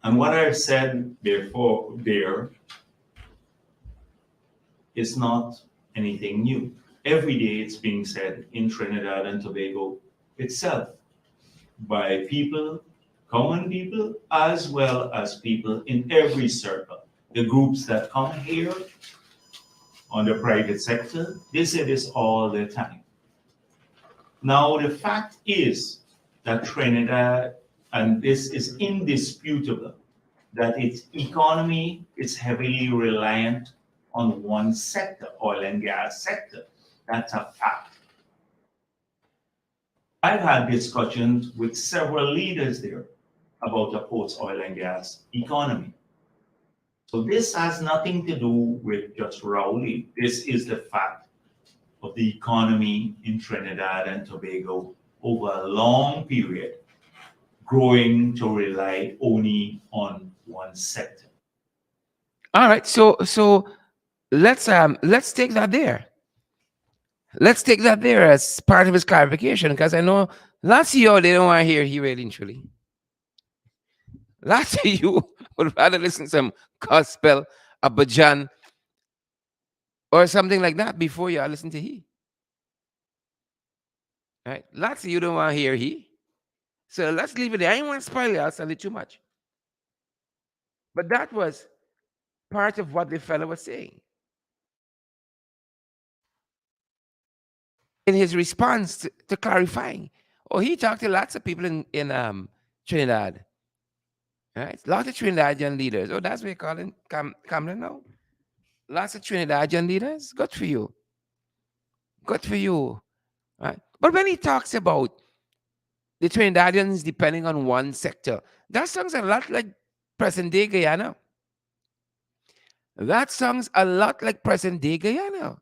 And what I've said before there is not anything new. Every day it's being said in Trinidad and Tobago itself by people, common people, as well as people in every circle. The groups that come here on the private sector, they say this all the time. Now, the fact is that Trinidad, and this is indisputable, that its economy is heavily reliant on one sector, oil and gas sector. That's a fact. I've had discussions with several leaders there about the post-oil and gas economy. So this has nothing to do with just Rowley. This is the fact of the economy in Trinidad and Tobago over a long period, growing to rely only on one sector. All right, so let's take that there. Let's take that there as part of his clarification, because I know lots of you they don't want to hear he really and truly. Lots of you would rather listen to some gospel, a bhajan, or something like that before you listen to he. Right? Lots of you don't want to hear he. So let's leave it there. I don't want to spoil it. I'll sell it too much. But that was part of what the fellow was saying. In his response to clarifying, he talked to lots of people in Trinidad. Right? Lots of Trinidadian leaders. Oh, that's what you call it, Cameron now? Lots of Trinidadian leaders. Good for you. Good for you. Right? But when he talks about the Trinidadians depending on one sector, that sounds a lot like present day Guyana. That sounds a lot like present day Guyana.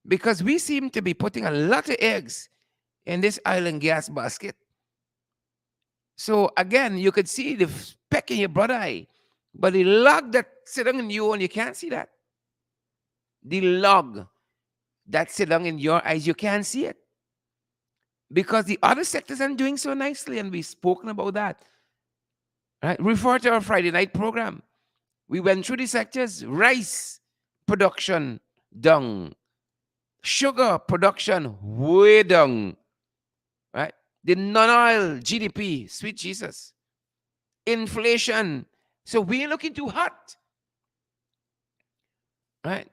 Because we seem to be putting a lot of eggs in this oil and gas basket. So again, you could see the speck in your brother eye, but the log that sitting in you and you can't see that. The log that's sitting in your eyes, you can't see it. Because the other sectors aren't doing so nicely, and we've spoken about that. Right? Refer to our Friday night program. We went through the sectors: rice production down, sugar production way down, right? The non-oil GDP, sweet Jesus, inflation. So we ain't looking too hot, right?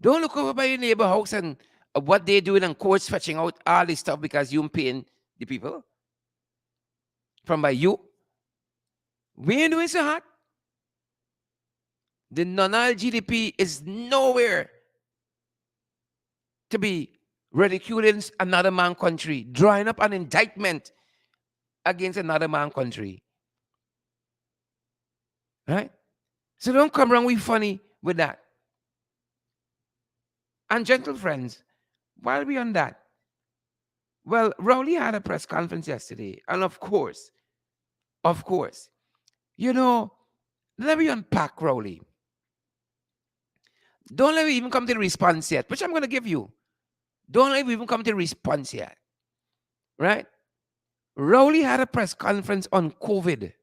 Don't look over by your neighbor house and what they're doing and courts fetching out all this stuff because you're paying the people from by you. We ain't doing so hot. The non-oil GDP is nowhere to be ridiculing another man country, drawing up an indictment against another man country. Right? So don't come around with funny with that. And gentle friends, while we're on that, well, Rowley had a press conference yesterday. And of course, you know, let me unpack Rowley. Don't let me even come to the response yet, which I'm going to give you. Don't let me even come to the response yet. Right? Rowley had a press conference on COVID-19,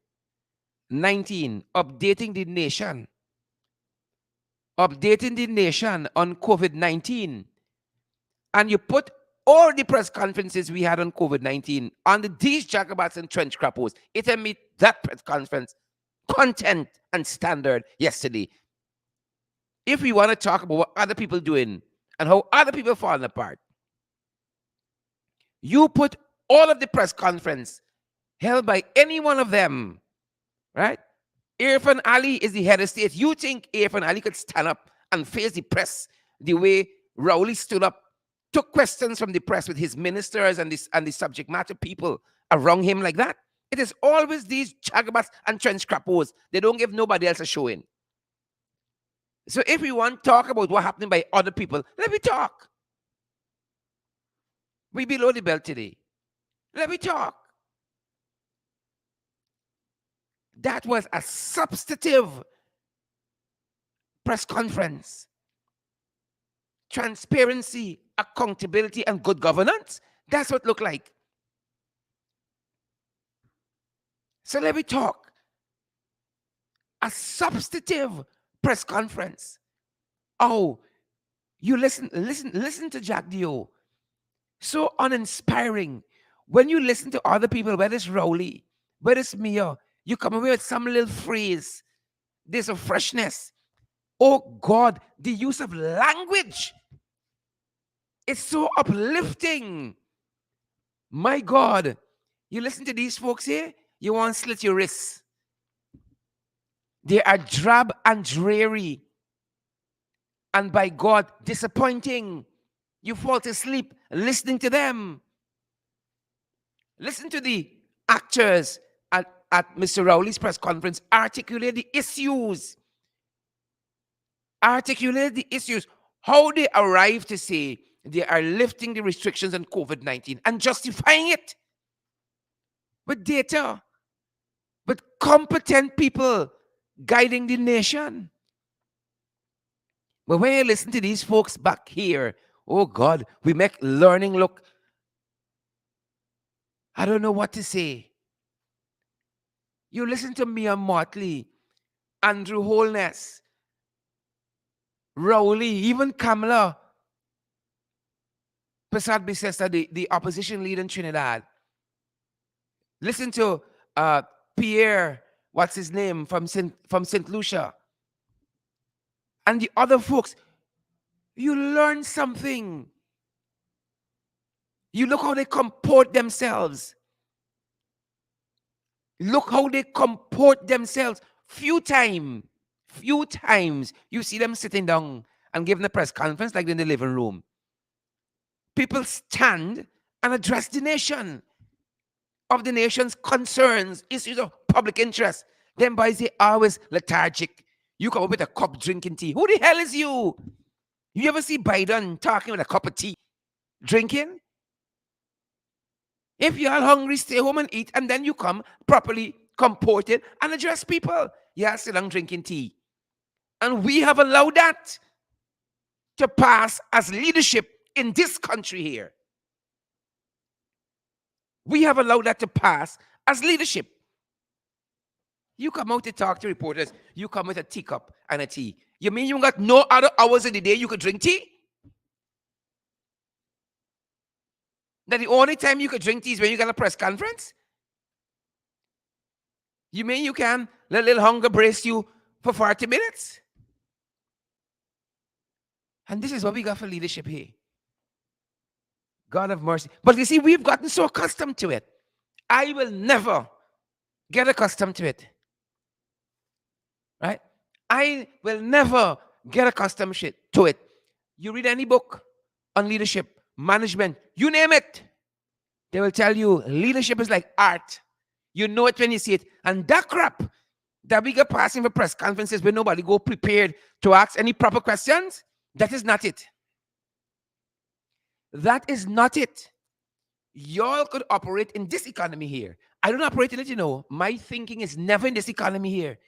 updating the nation. updating the nation on COVID-19, and you put all the press conferences we had on COVID-19 under these jacobats and trench crappos, it meet that press conference content and standard yesterday. If we want to talk about what other people doing and how other people falling apart, you put all of the press conference held by any one of them, right? Irfan Ali is the head of state. You think Irfan Ali could stand up and face the press the way Rowley stood up, took questions from the press with his ministers and the subject matter people around him like that? It is always these chagabats and trench crappos. They don't give nobody else a showing. So if we want to talk about what happened by other people, let me talk. We below the belt today. Let me talk. That was a substantive press conference. Transparency, accountability, and good governance. That's what it looked like. So let me talk. A substantive press conference. Oh, you listen to Jack Dio. So uninspiring. When you listen to other people, whether it's Rowley, whether it's Mia, you come away with some little phrase. There's a freshness. Oh God, the use of language. It's so uplifting. My God, you listen to these folks here, you want to slit your wrists. They are drab and dreary. And by God, disappointing. You fall asleep listening to them. Listen to the actors at Mr. Rowley's press conference articulate the issues. Articulate the issues. How they arrive to say they are lifting the restrictions on COVID-19 and justifying it with data, with competent people guiding the nation. But when you listen to these folks back here, oh God, we make learning look, I don't know what to say. You listen to Mia Motley, Andrew Holness, Rowley, even Kamala Prasad Bisesta, the opposition leader in Trinidad. Listen to Pierre, what's his name, from St. Lucia. And the other folks. You learn something. You look how they comport themselves. Look how they comport themselves. Few times you see them sitting down and giving a press conference like in the living room. People stand and address the nation of the nation's concerns, issues of public interest. Them boys, they always lethargic. You come up with a cup drinking tea. Who the hell is you? You ever see Biden talking with a cup of tea, drinking? If you're all hungry, stay home and eat, and then you come properly comported and address people. You're still on drinking tea. And we have allowed that to pass as leadership in this country here. We have allowed that to pass as leadership. You come out to talk to reporters, you come with a teacup and a tea. You mean you got no other hours in the day you could drink tea? That the only time you could drink tea is when you got a press conference? You mean you can let a little hunger brace you for 40 minutes? And this is what we got for leadership here. God have mercy. But you see, we've gotten so accustomed to it. I will never get accustomed to it. Right? I will never get accustomed to it. You read any book on leadership, management, you name it, they will tell you leadership is like art. You know it when you see it. And that crap that we get passing for press conferences where nobody go prepared to ask any proper questions, that is not it. That is not it. Y'all could operate in this economy here. I don't operate in it, you know. My thinking is never in this economy here.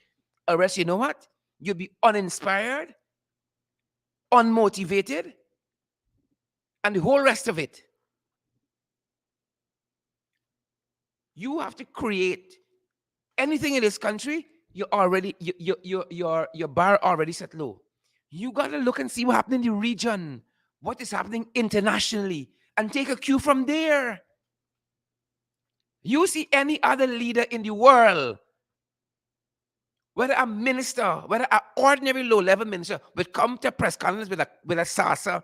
Or else, you know what? You'll be uninspired, unmotivated, and the whole rest of it. You have to create anything in this country. You already your bar already set low. You got to look and see what happened in the region, what is happening internationally, and take a cue from there. You see any other leader in the world, whether a minister, whether an ordinary low-level minister, would come to a press conference with a saucer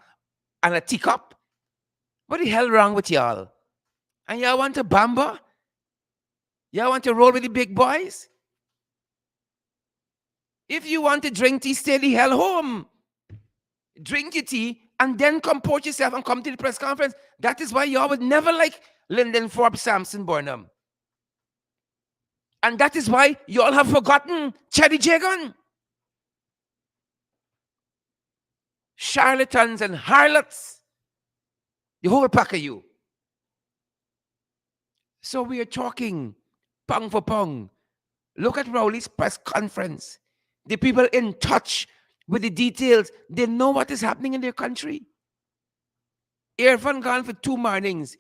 and a teacup? What the hell wrong with y'all? And y'all want to bamba? Y'all want to roll with the big boys? If you want to drink tea, stay the hell home. Drink your tea and then comport yourself and come to the press conference. That is why y'all would never like Lyndon Forbes, Sampson Burnham. And that is why y'all have forgotten Cheddy Jagan. Charlatans and harlots. The whole pack of you. So we are talking pong for pong. Look at Rowley's press conference. The people in touch with the details, they know what is happening in their country. Irfan gone for 2 mornings.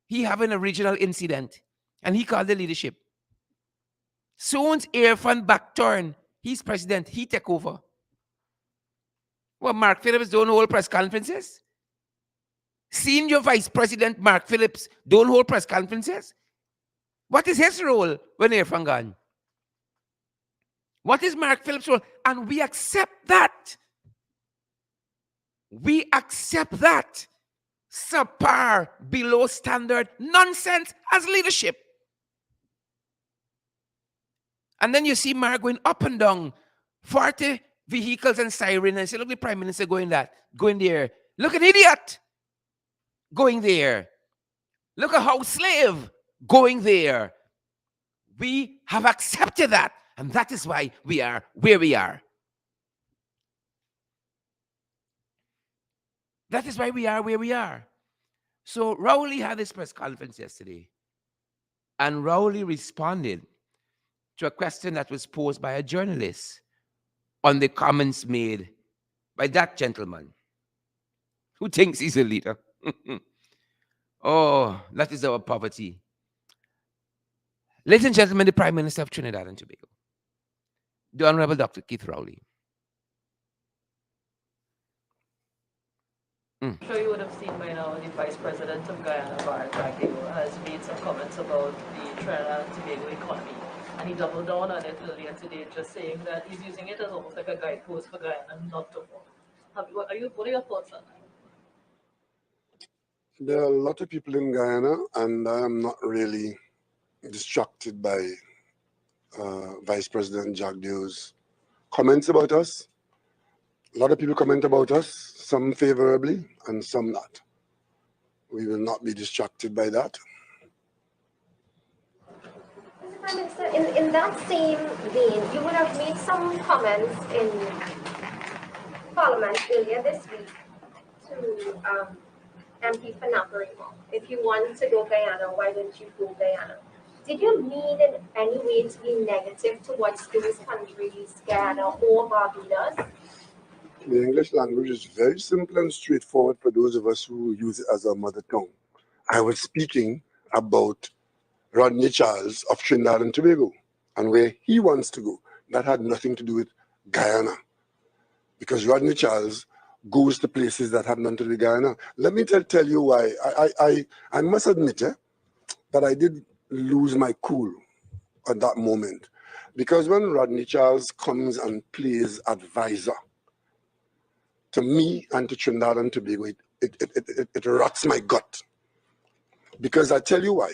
He having a regional incident. And he called the leadership. Soon as Irfan back turn, he's president, he take over. Well, Mark Phillips don't hold press conferences? Senior Vice President Mark Phillips don't hold press conferences? What is his role when Irfan gone? What is Mark Phillips' role? And we accept that. We accept that. Subpar, below standard, nonsense as leadership. And then you see Mark going up and down, 40 vehicles and siren, and say, look, the Prime Minister going there. Look, an idiot going there. Look, a house slave going there. We have accepted that, and that is why we are where we are. That is why we are where we are. So Rowley had this press conference yesterday, and Rowley responded to a question that was posed by a journalist on the comments made by that gentleman who thinks he's a leader. Oh, that is our poverty. Ladies and gentlemen, the Prime Minister of Trinidad and Tobago, the Honorable Dr. Keith Rowley. I'm sure you would have seen by now the Vice President of Guyana, Barrett Raggio, has made some comments about the Trinidad and Tobago economy. And he doubled down on it earlier today, just saying that he's using it as almost like a guidepost for Guyana not to fall. What are your thoughts on that? There are a lot of people in Guyana, and I am not really distracted by Vice President Jagdio's comments about us. A lot of people comment about us, some favorably and some not. We will not be distracted by that. Mr. Prime Minister, in that same vein, you would have made some comments in Parliament earlier this week to MP Fanaparimo. If you want to go Guyana, why don't you go Guyana? Did you mean in any way to be negative towards those countries, Guyana or Barbados? The English language is very simple and straightforward for those of us who use it as our mother tongue. I was speaking about Rodney Charles of Trinidad and Tobago and where he wants to go. That had nothing to do with Guyana, because Rodney Charles goes to places that have nothing to do with Guyana. Let me tell you why. I must admit that I did lose my cool at that moment, because when Rodney Charles comes and plays advisor to me and to Trinidad and Tobago, it rots my gut. Because I tell you why.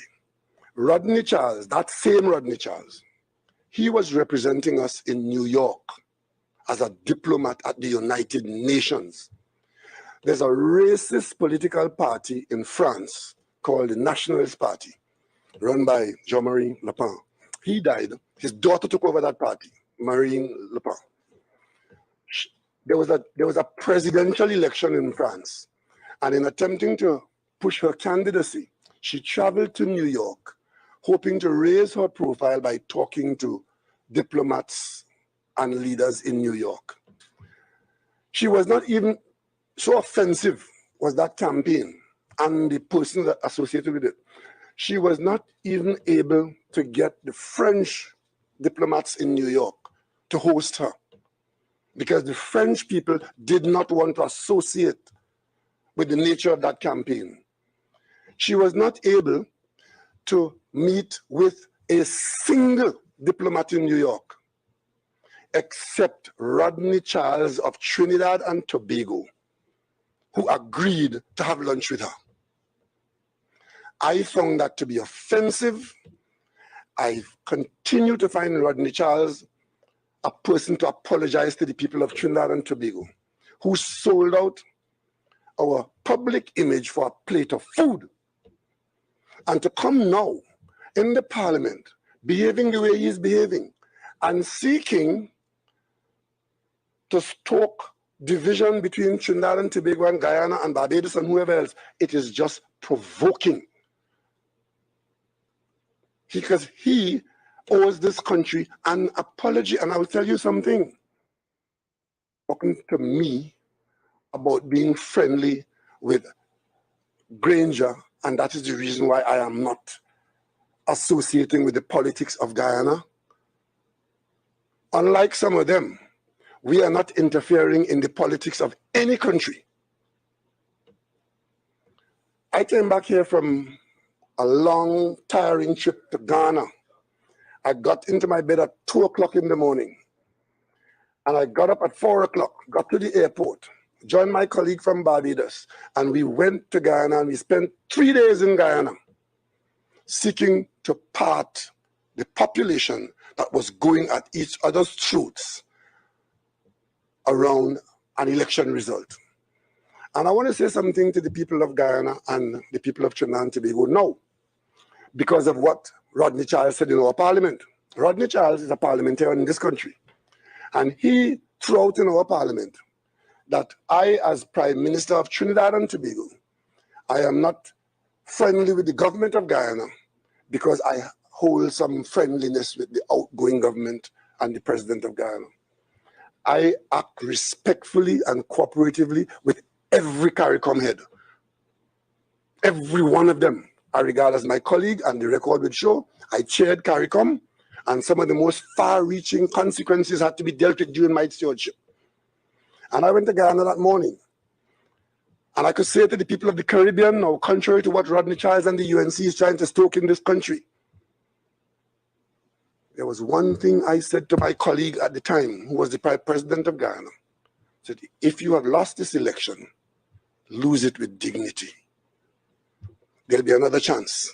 Rodney Charles, that same Rodney Charles, he was representing us in New York as a diplomat at the United Nations. There's a racist political party in France called the Nationalist Party, run by Jean-Marie Le Pen. He died. His daughter took over that party, Marine Le Pen. There was a presidential election in France, and in attempting to push her candidacy, she traveled to New York, hoping to raise her profile by talking to diplomats and leaders in New York. She was not even, so offensive was that campaign and the person that associated with it. She was not even able to get the French diplomats in New York to host her. because the French people did not want to associate with the nature of that campaign. She was not able to meet with a single diplomat in New York, except Rodney Charles of Trinidad and Tobago, who agreed to have lunch with her. I found that to be offensive. I continue to find Rodney Charles a person to apologize to the people of Trinidad and Tobago, who sold out our public image for a plate of food. And to come now in the parliament, behaving the way he is behaving, and seeking to stoke division between Trinidad and Tobago and Guyana and Barbados and whoever else, it is just provoking. Because he owes this country an apology. And I will tell you something. Talking to me about being friendly with Granger, and that is the reason why I am not associating with the politics of Guyana. Unlike some of them, we are not interfering in the politics of any country. I came back here from a long, tiring trip to Ghana. I got into my bed at 2 o'clock in the morning. And I got up at 4 o'clock, got to the airport, joined my colleague from Barbados, and we went to Guyana, and we spent 3 days in Guyana seeking to part the population that was going at each other's throats around an election result. And I want to say something to the people of Guyana and the people of Trinidad and Tobago now, because of what Rodney Charles said in our parliament. Rodney Charles is a parliamentarian in this country. And he threw out in our parliament that I, as Prime Minister of Trinidad and Tobago, I am not friendly with the government of Guyana because I hold some friendliness with the outgoing government and the President of Guyana. I act respectfully and cooperatively with every CARICOM head. Every one of them I regard as my colleague, and the record would show I chaired CARICOM, and some of the most far-reaching consequences had to be dealt with during my stewardship. And I went to Ghana that morning, and I could say to the people of the Caribbean, now, contrary to what Rodney Charles and the UNC is trying to stoke in this country, there was one thing I said to my colleague at the time, who was the President of Ghana. I said, if you have lost this election, lose it with dignity. There'll be another chance.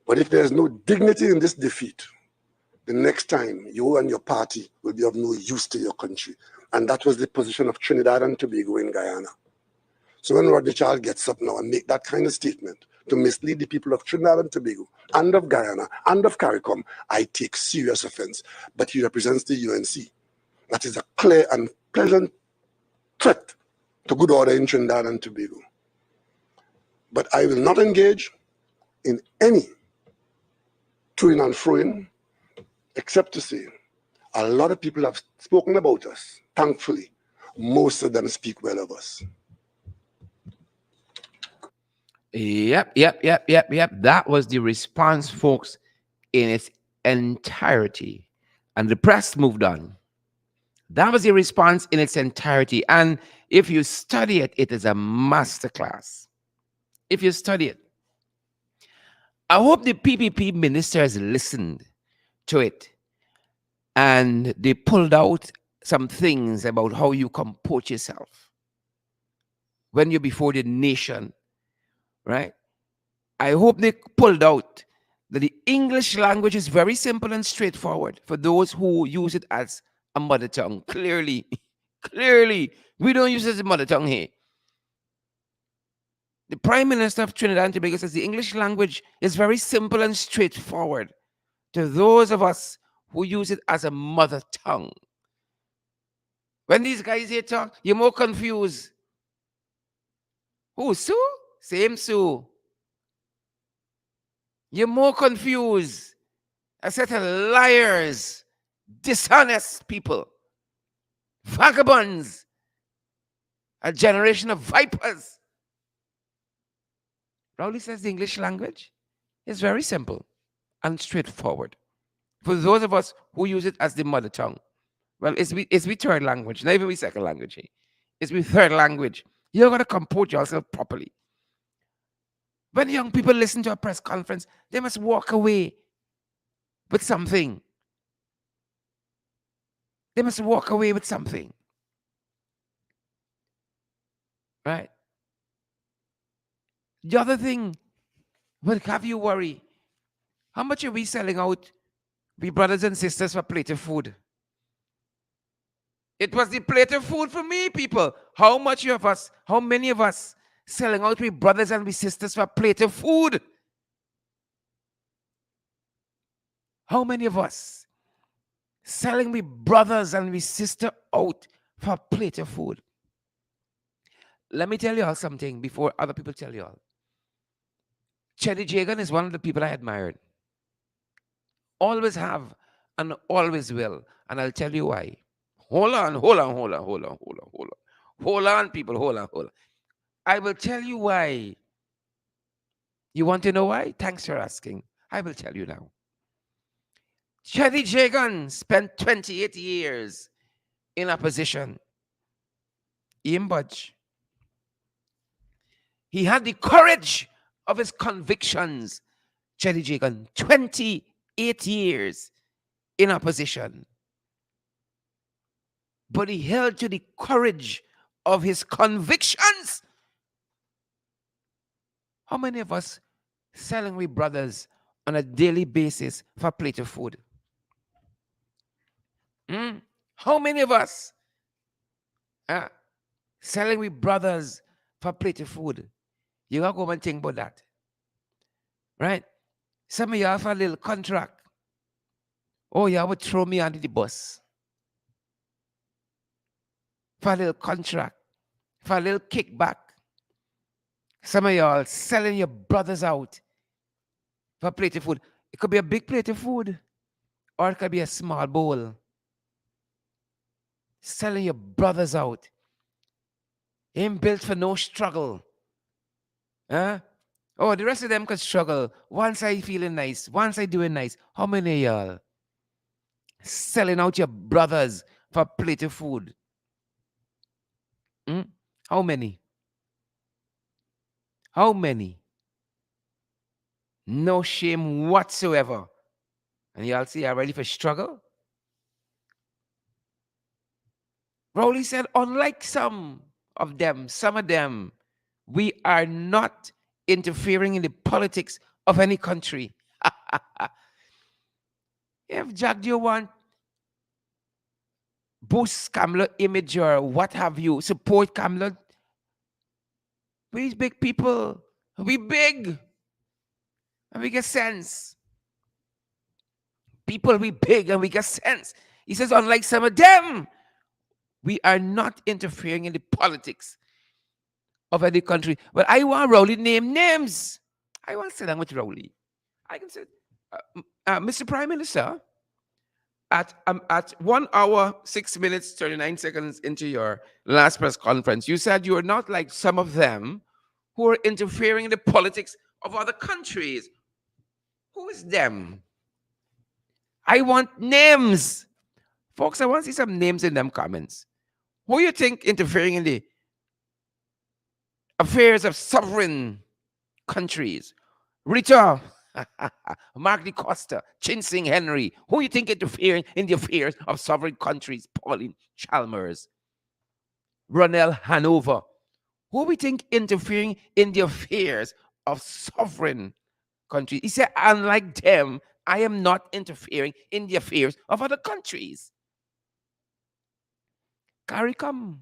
But if there's no dignity in this defeat, the next time you and your party will be of no use to your country. And that was the position of Trinidad and Tobago in Guyana. So when Rodney Charles gets up now and make that kind of statement to mislead the people of Trinidad and Tobago and of Guyana and of CARICOM, I take serious offense. But he represents the UNC. That is a clear and pleasant threat to good order in Trinidad and Tobago. But I will not engage in any to-in and fro-in, except to say a lot of people have spoken about us. Thankfully, most of them speak well of us. Yep. That was the response, folks, in its entirety. And the press moved on. That was the response in its entirety. And if you study it, it is a masterclass. If you study it. I hope the PPP ministers listened to it and they pulled out some things about how you comport yourself when you're before the nation, right? I hope they pulled out that the English language is very simple and straightforward for those who use it as a mother tongue. Clearly, we don't use it as a mother tongue here. The Prime Minister of Trinidad and Tobago says the English language is very simple and straightforward to those of us who use it as a mother tongue. When these guys here talk, you're more confused. Who, Sue? Same Sue. You're more confused. A set of liars, dishonest people, vagabonds, a generation of vipers. Rowley says the English language is very simple and straightforward for those of us who use it as the mother tongue, Well, it's we third language, not even we second language. It's we third language. You gotta comport yourself properly. When young people listen to a press conference, they must walk away with something. They must walk away with something. Right? The other thing will have you worry. How much are we selling out, we brothers and sisters, for plate of food? It was the plate of food for me, people. How much of us, how many of us selling out, we brothers and we sisters, for a plate of food? How many of us selling we brothers and we sister out for a plate of food? Let me tell you all something before other people tell you all. Chetty Jagan is one of the people I admired. Always have and always will. And I'll tell you why. Hold on, hold on, hold on, hold on, hold on, hold on. Hold on, people, hold on, hold on. I will tell you why. You want to know why? Thanks for asking. I will tell you now. Chetty Jagan spent 28 years in opposition. In budge. He had the courage of his convictions. Chetty Jagan, 28 years in opposition. But he held to the courage of his convictions. How many of us selling we brothers on a daily basis for a plate of food? How many of us selling we brothers for a plate of food? You gotta go and think about that. Right? Some of you have a little contract. Oh, you would throw me under the bus. For a little contract. For a little kickback. Some of y'all selling your brothers out for a plate of food. It could be a big plate of food, or it could be a small bowl. Selling your brothers out. Ain't built for no struggle. Huh? Oh, the rest of them could struggle. Once I feeling nice, once I doing nice. How many of y'all selling out your brothers for a plate of food? How many? How many? No shame whatsoever. And y'all see, are ready for struggle? Rowley said, unlike some of them, we are not interfering in the politics of any country. If Jack, do you want boost Kamala image or what have you, support Kamala? We big people. We big. And we get sense. People, we big and we get sense. He says, unlike some of them, we are not interfering in the politics of any country. Well, I want Rowley name names. I want to sit down with Rowley. I can say, Mr. Prime Minister, at 1 hour, 6 minutes, 39 seconds into your last press conference, you said you are not like some of them who are interfering in the politics of other countries. Who is them? I want names. Folks, I want to see some names in them comments. Who you think interfering in the affairs of sovereign countries? Rita, Mark DeCosta, Chin Sing Henry. Who you think interfering in the affairs of sovereign countries? Pauline Chalmers, Ronell Hanover. Who we think interfering in the affairs of sovereign countries? He said, unlike them, I am not interfering in the affairs of other countries. CARICOM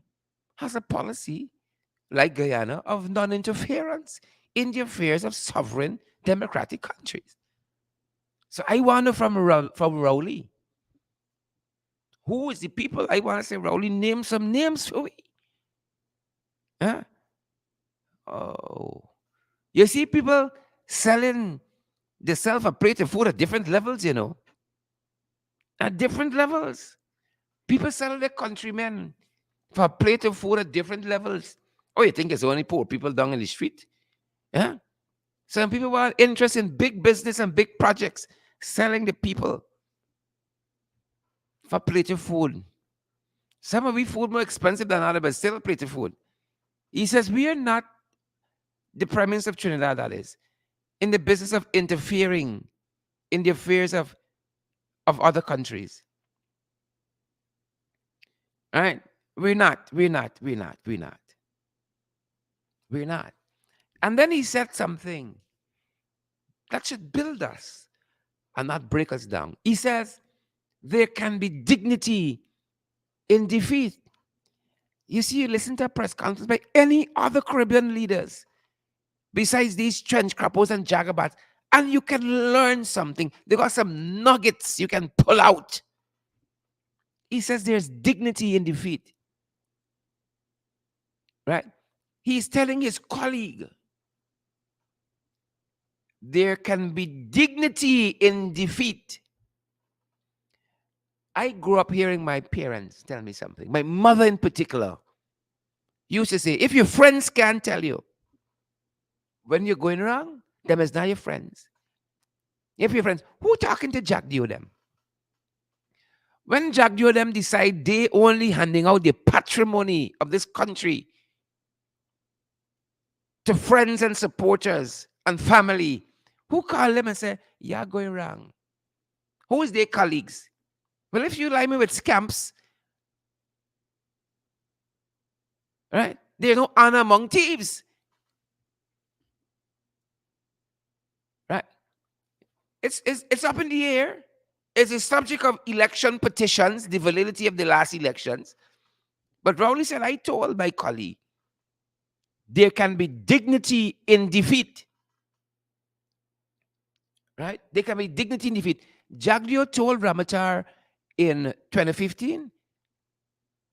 has a policy, like Guyana, of non-interference in the affairs of sovereign democratic countries. So I want to from Rowley. Who is the people? I want to say, Rowley, name some names for me. Huh? Oh. You see people selling themselves a plate of food at different levels, you know. At different levels. People sell their countrymen for a plate of food at different levels. Oh, you think it's only poor people down in the street? Yeah. Some people are interested in big business and big projects, selling the people for a plate of food. Some of we food more expensive than other, but still a plate of food. He says we are not the Prime Minister of Trinidad, that is, in the business of interfering in the affairs of other countries. All right? We're not. We're not. We're not. We're not. We're not. And then he said something that should build us and not break us down. He says there can be dignity in defeat. You see, you listen to a press conference by any other Caribbean leaders besides these trench crappos and jagabats, and you can learn something. They got some nuggets you can pull out. He says there's dignity in defeat. Right? He's telling his colleague there can be dignity in defeat. I grew up hearing my parents tell me something. My mother in particular used to say, if your friends can't tell you when you're going wrong, them is not your friends. If your friends, who talking to Jack Dio them? When Jack Dio them decide they only handing out the patrimony of this country to friends and supporters and family, who call them and say, you're going wrong? Who is their colleagues? Well, if you lie me with scamps, right? There's no honor among thieves. Right? It's up in the air. It's a subject of election petitions, the validity of the last elections. But Rowley said, I told my colleague, there can be dignity in defeat. Right? There can be dignity in defeat. Jagdio told Ramatar in 2015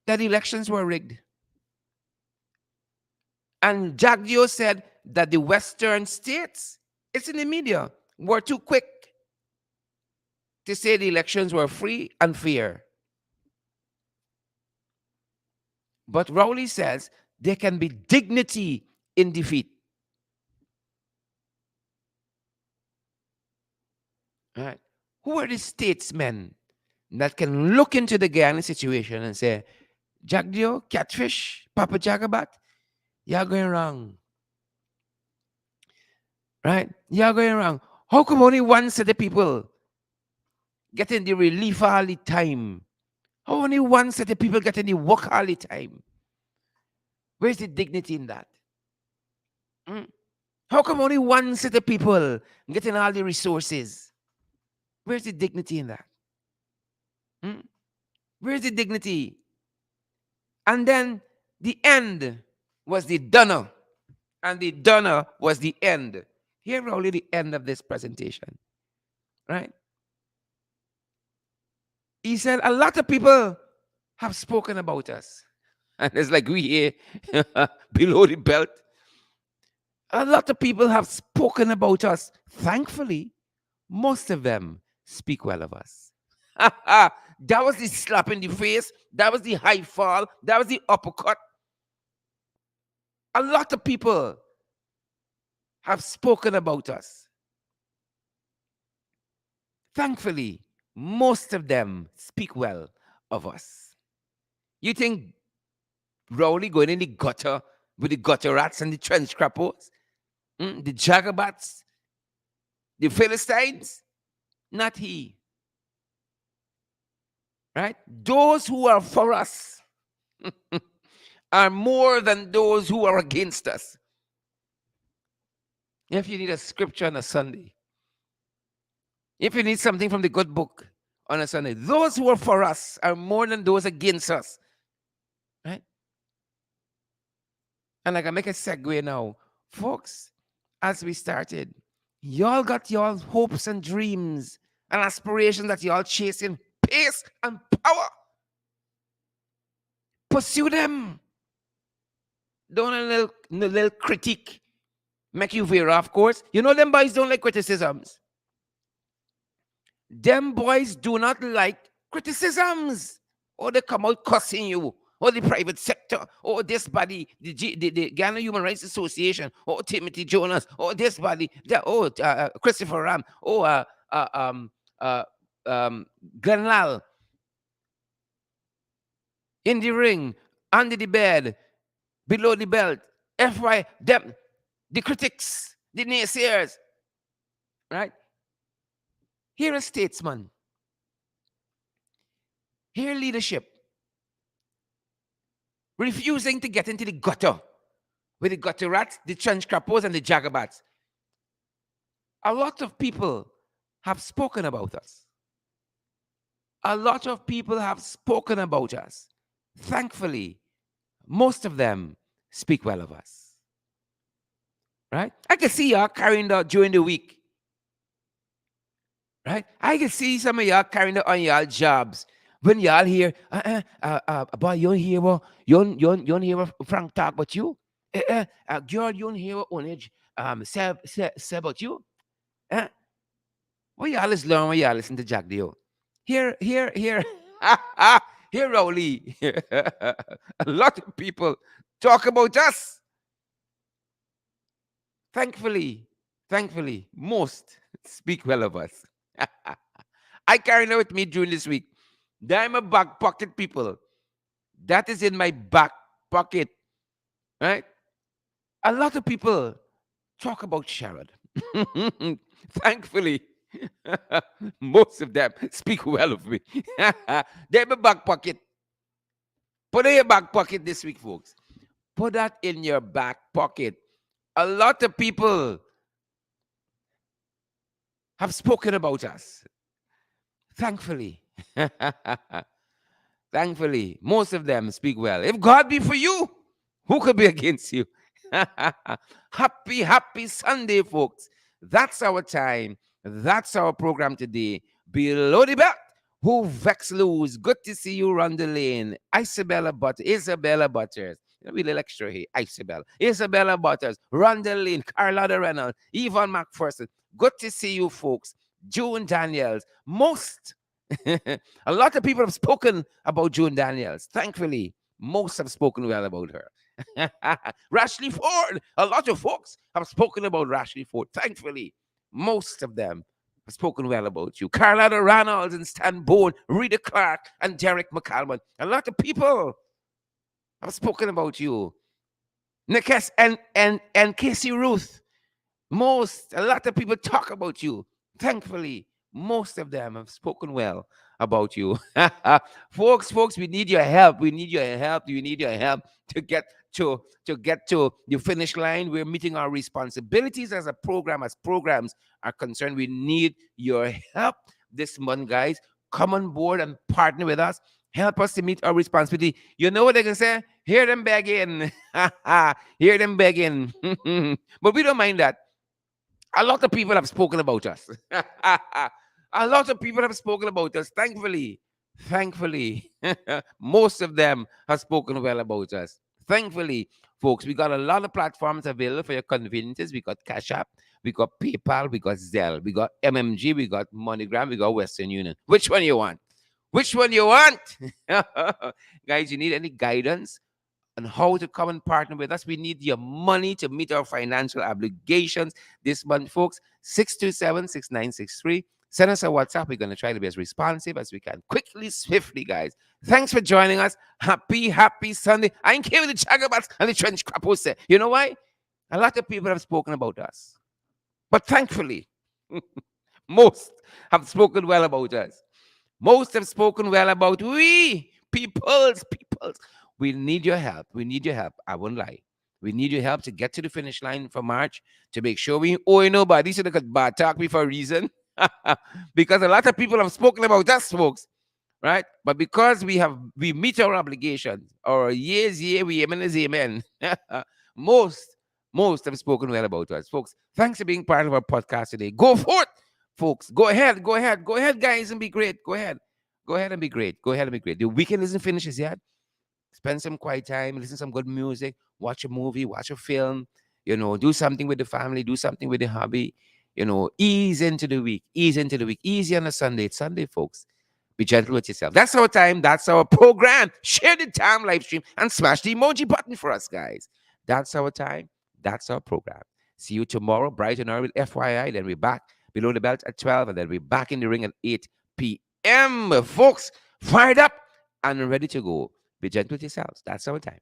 that elections were rigged. And Jagdio said that the Western states, it's in the media, were too quick to say the elections were free and fair. But Rowley says there can be dignity in defeat. All right. Who are the statesmen that can look into the Guyana situation and say, Jagdio, Catfish, Papa Jagabat, you're going wrong. Right? You're going wrong. How come only one set of people getting the relief all the time? How only one set of people getting the work all the time? Where's the dignity in that? How come only one set of people getting all the resources? Where's the dignity in that? Where's the dignity? And then the end was the donor. And the donor was the end. Here we're only the end of this presentation. Right? He said a lot of people have spoken about us. And it's like we here below the belt. A lot of people have spoken about us. Thankfully, most of them speak well of us. That was the slap in the face. That was the high fall. That was the uppercut. A lot of people have spoken about us. Thankfully, most of them speak well of us. You think Rowley going in the gutter with the gutter rats and the trench crappos? The jagabats? The Philistines? Not he. Right? Those who are for us are more than those who are against us. If you need a scripture on a Sunday, if you need something from the good book on a Sunday, those who are for us are more than those against us. Right? And I can make a segue now. Folks, as we started, y'all got y'all hopes and dreams and aspirations that y'all chasing pace and power. Pursue them. Don't a little critique make you veer off course. You know them boys don't like criticisms. Them boys do not like criticisms. Or they come out cussing you. Or the private sector. Or this body, the Ghana Human Rights Association. Or Timothy Jonas. Or this body. Christopher Ram. Or Glenn Lal. in the ring, under the bed, below the belt. FY, them, the critics, the naysayers, right? Here a statesman, here leadership, refusing to get into the gutter with the gutter rats, the trench crappos, and the jagabats. A lot of people have spoken about us. A lot of people have spoken about us. Thankfully, most of them speak well of us. Right? I can see y'all carrying out during the week. Right? I can see some of y'all carrying out on y'all jobs. When y'all hear, boy, you don't hear what, you don't hear what Frank talk about you? Girl, you don't hear what Onage say about you? Well, y'all is learn when y'all listen to Jack Dio. Here, here, Rowley. A lot of people talk about us. Thankfully, most speak well of us. I carry it with me during this week. I'm a back pocket people. That is in my back pocket. Right? A lot of people talk about Sherrod. Thankfully, most of them speak well of me. They're in my back pocket. Put it in your back pocket this week, folks. Put that in your back pocket. A lot of people have spoken about us. Thankfully. Thankfully, most of them speak well. If God be for you, who could be against you? Happy Sunday, folks. That's our time. That's our program today. Below the belt, who vex lose. Good to see you run the lane. Isabella Butters. We little extra here. Isabella Butters. Run the lane. Carlotta Reynolds. Yvonne McPherson. Good to see you, folks. June Daniels. A lot of people have spoken about June Daniels. Thankfully, most have spoken well about her. Rashley Ford. A lot of folks have spoken about Rashley Ford. Thankfully, most of them have spoken well about you. Carlotta Reynolds and Stan Boone, Rita Clark, and Derek McCalman. A lot of people have spoken about you. Nikes and Casey Ruth. A lot of people talk about you. Thankfully, most of them have spoken well about you. folks, we need your help. We need your help. We need your help to get to the finish line. We're meeting our responsibilities as a program, as programs are concerned. We need your help this month, guys. Come on board and partner with us. Help us to meet our responsibility. You know what they can say? Hear them begging. Hear them begging. But we don't mind that. A lot of people have spoken about us. A lot of people have spoken about us. Thankfully, most of them have spoken well about us. Thankfully, folks, we got a lot of platforms available for your conveniences. We got Cash App, we got PayPal, we got Zelle, we got MMG, we got MoneyGram, we got Western Union. Which one you want? Which one you want? Guys, you need any guidance on how to come and partner with us? We need your money to meet our financial obligations this month, folks. 627-6963. Send us a WhatsApp. We're going to try to be as responsive as we can. Quickly, swiftly, guys. Thanks for joining us. Happy Sunday. I ain't care with the Jagabats and the trench crappos say. You know why? A lot of people have spoken about us. But thankfully, most have spoken well about us. Most have spoken well about we, peoples. We need your help. We need your help. I won't lie. We need your help to get to the finish line for March to make sure we owe nobody. So they could talk me for a reason. Because a lot of people have spoken about us, folks. Right? But because we meet our obligations, our years, we amen is amen. Most have spoken well about us. Folks, thanks for being part of our podcast today. Go forth, folks. Go ahead, guys, and be great. Go ahead and be great. The weekend isn't finished as yet. Spend some quiet time, listen to some good music, watch a movie, watch a film, do something with the family, do something with the hobby, ease into the week, easy on a Sunday. It's Sunday, folks. Be gentle with yourself. That's our time. That's our program. Share the time live stream and smash the emoji button for us, guys. That's our time. That's our program. See you tomorrow, bright and early with FYI. Then we're back below the belt at 12, and then we're back in the ring at 8 p.m. Folks, fired up and ready to go. Be gentle with yourselves. That's our time.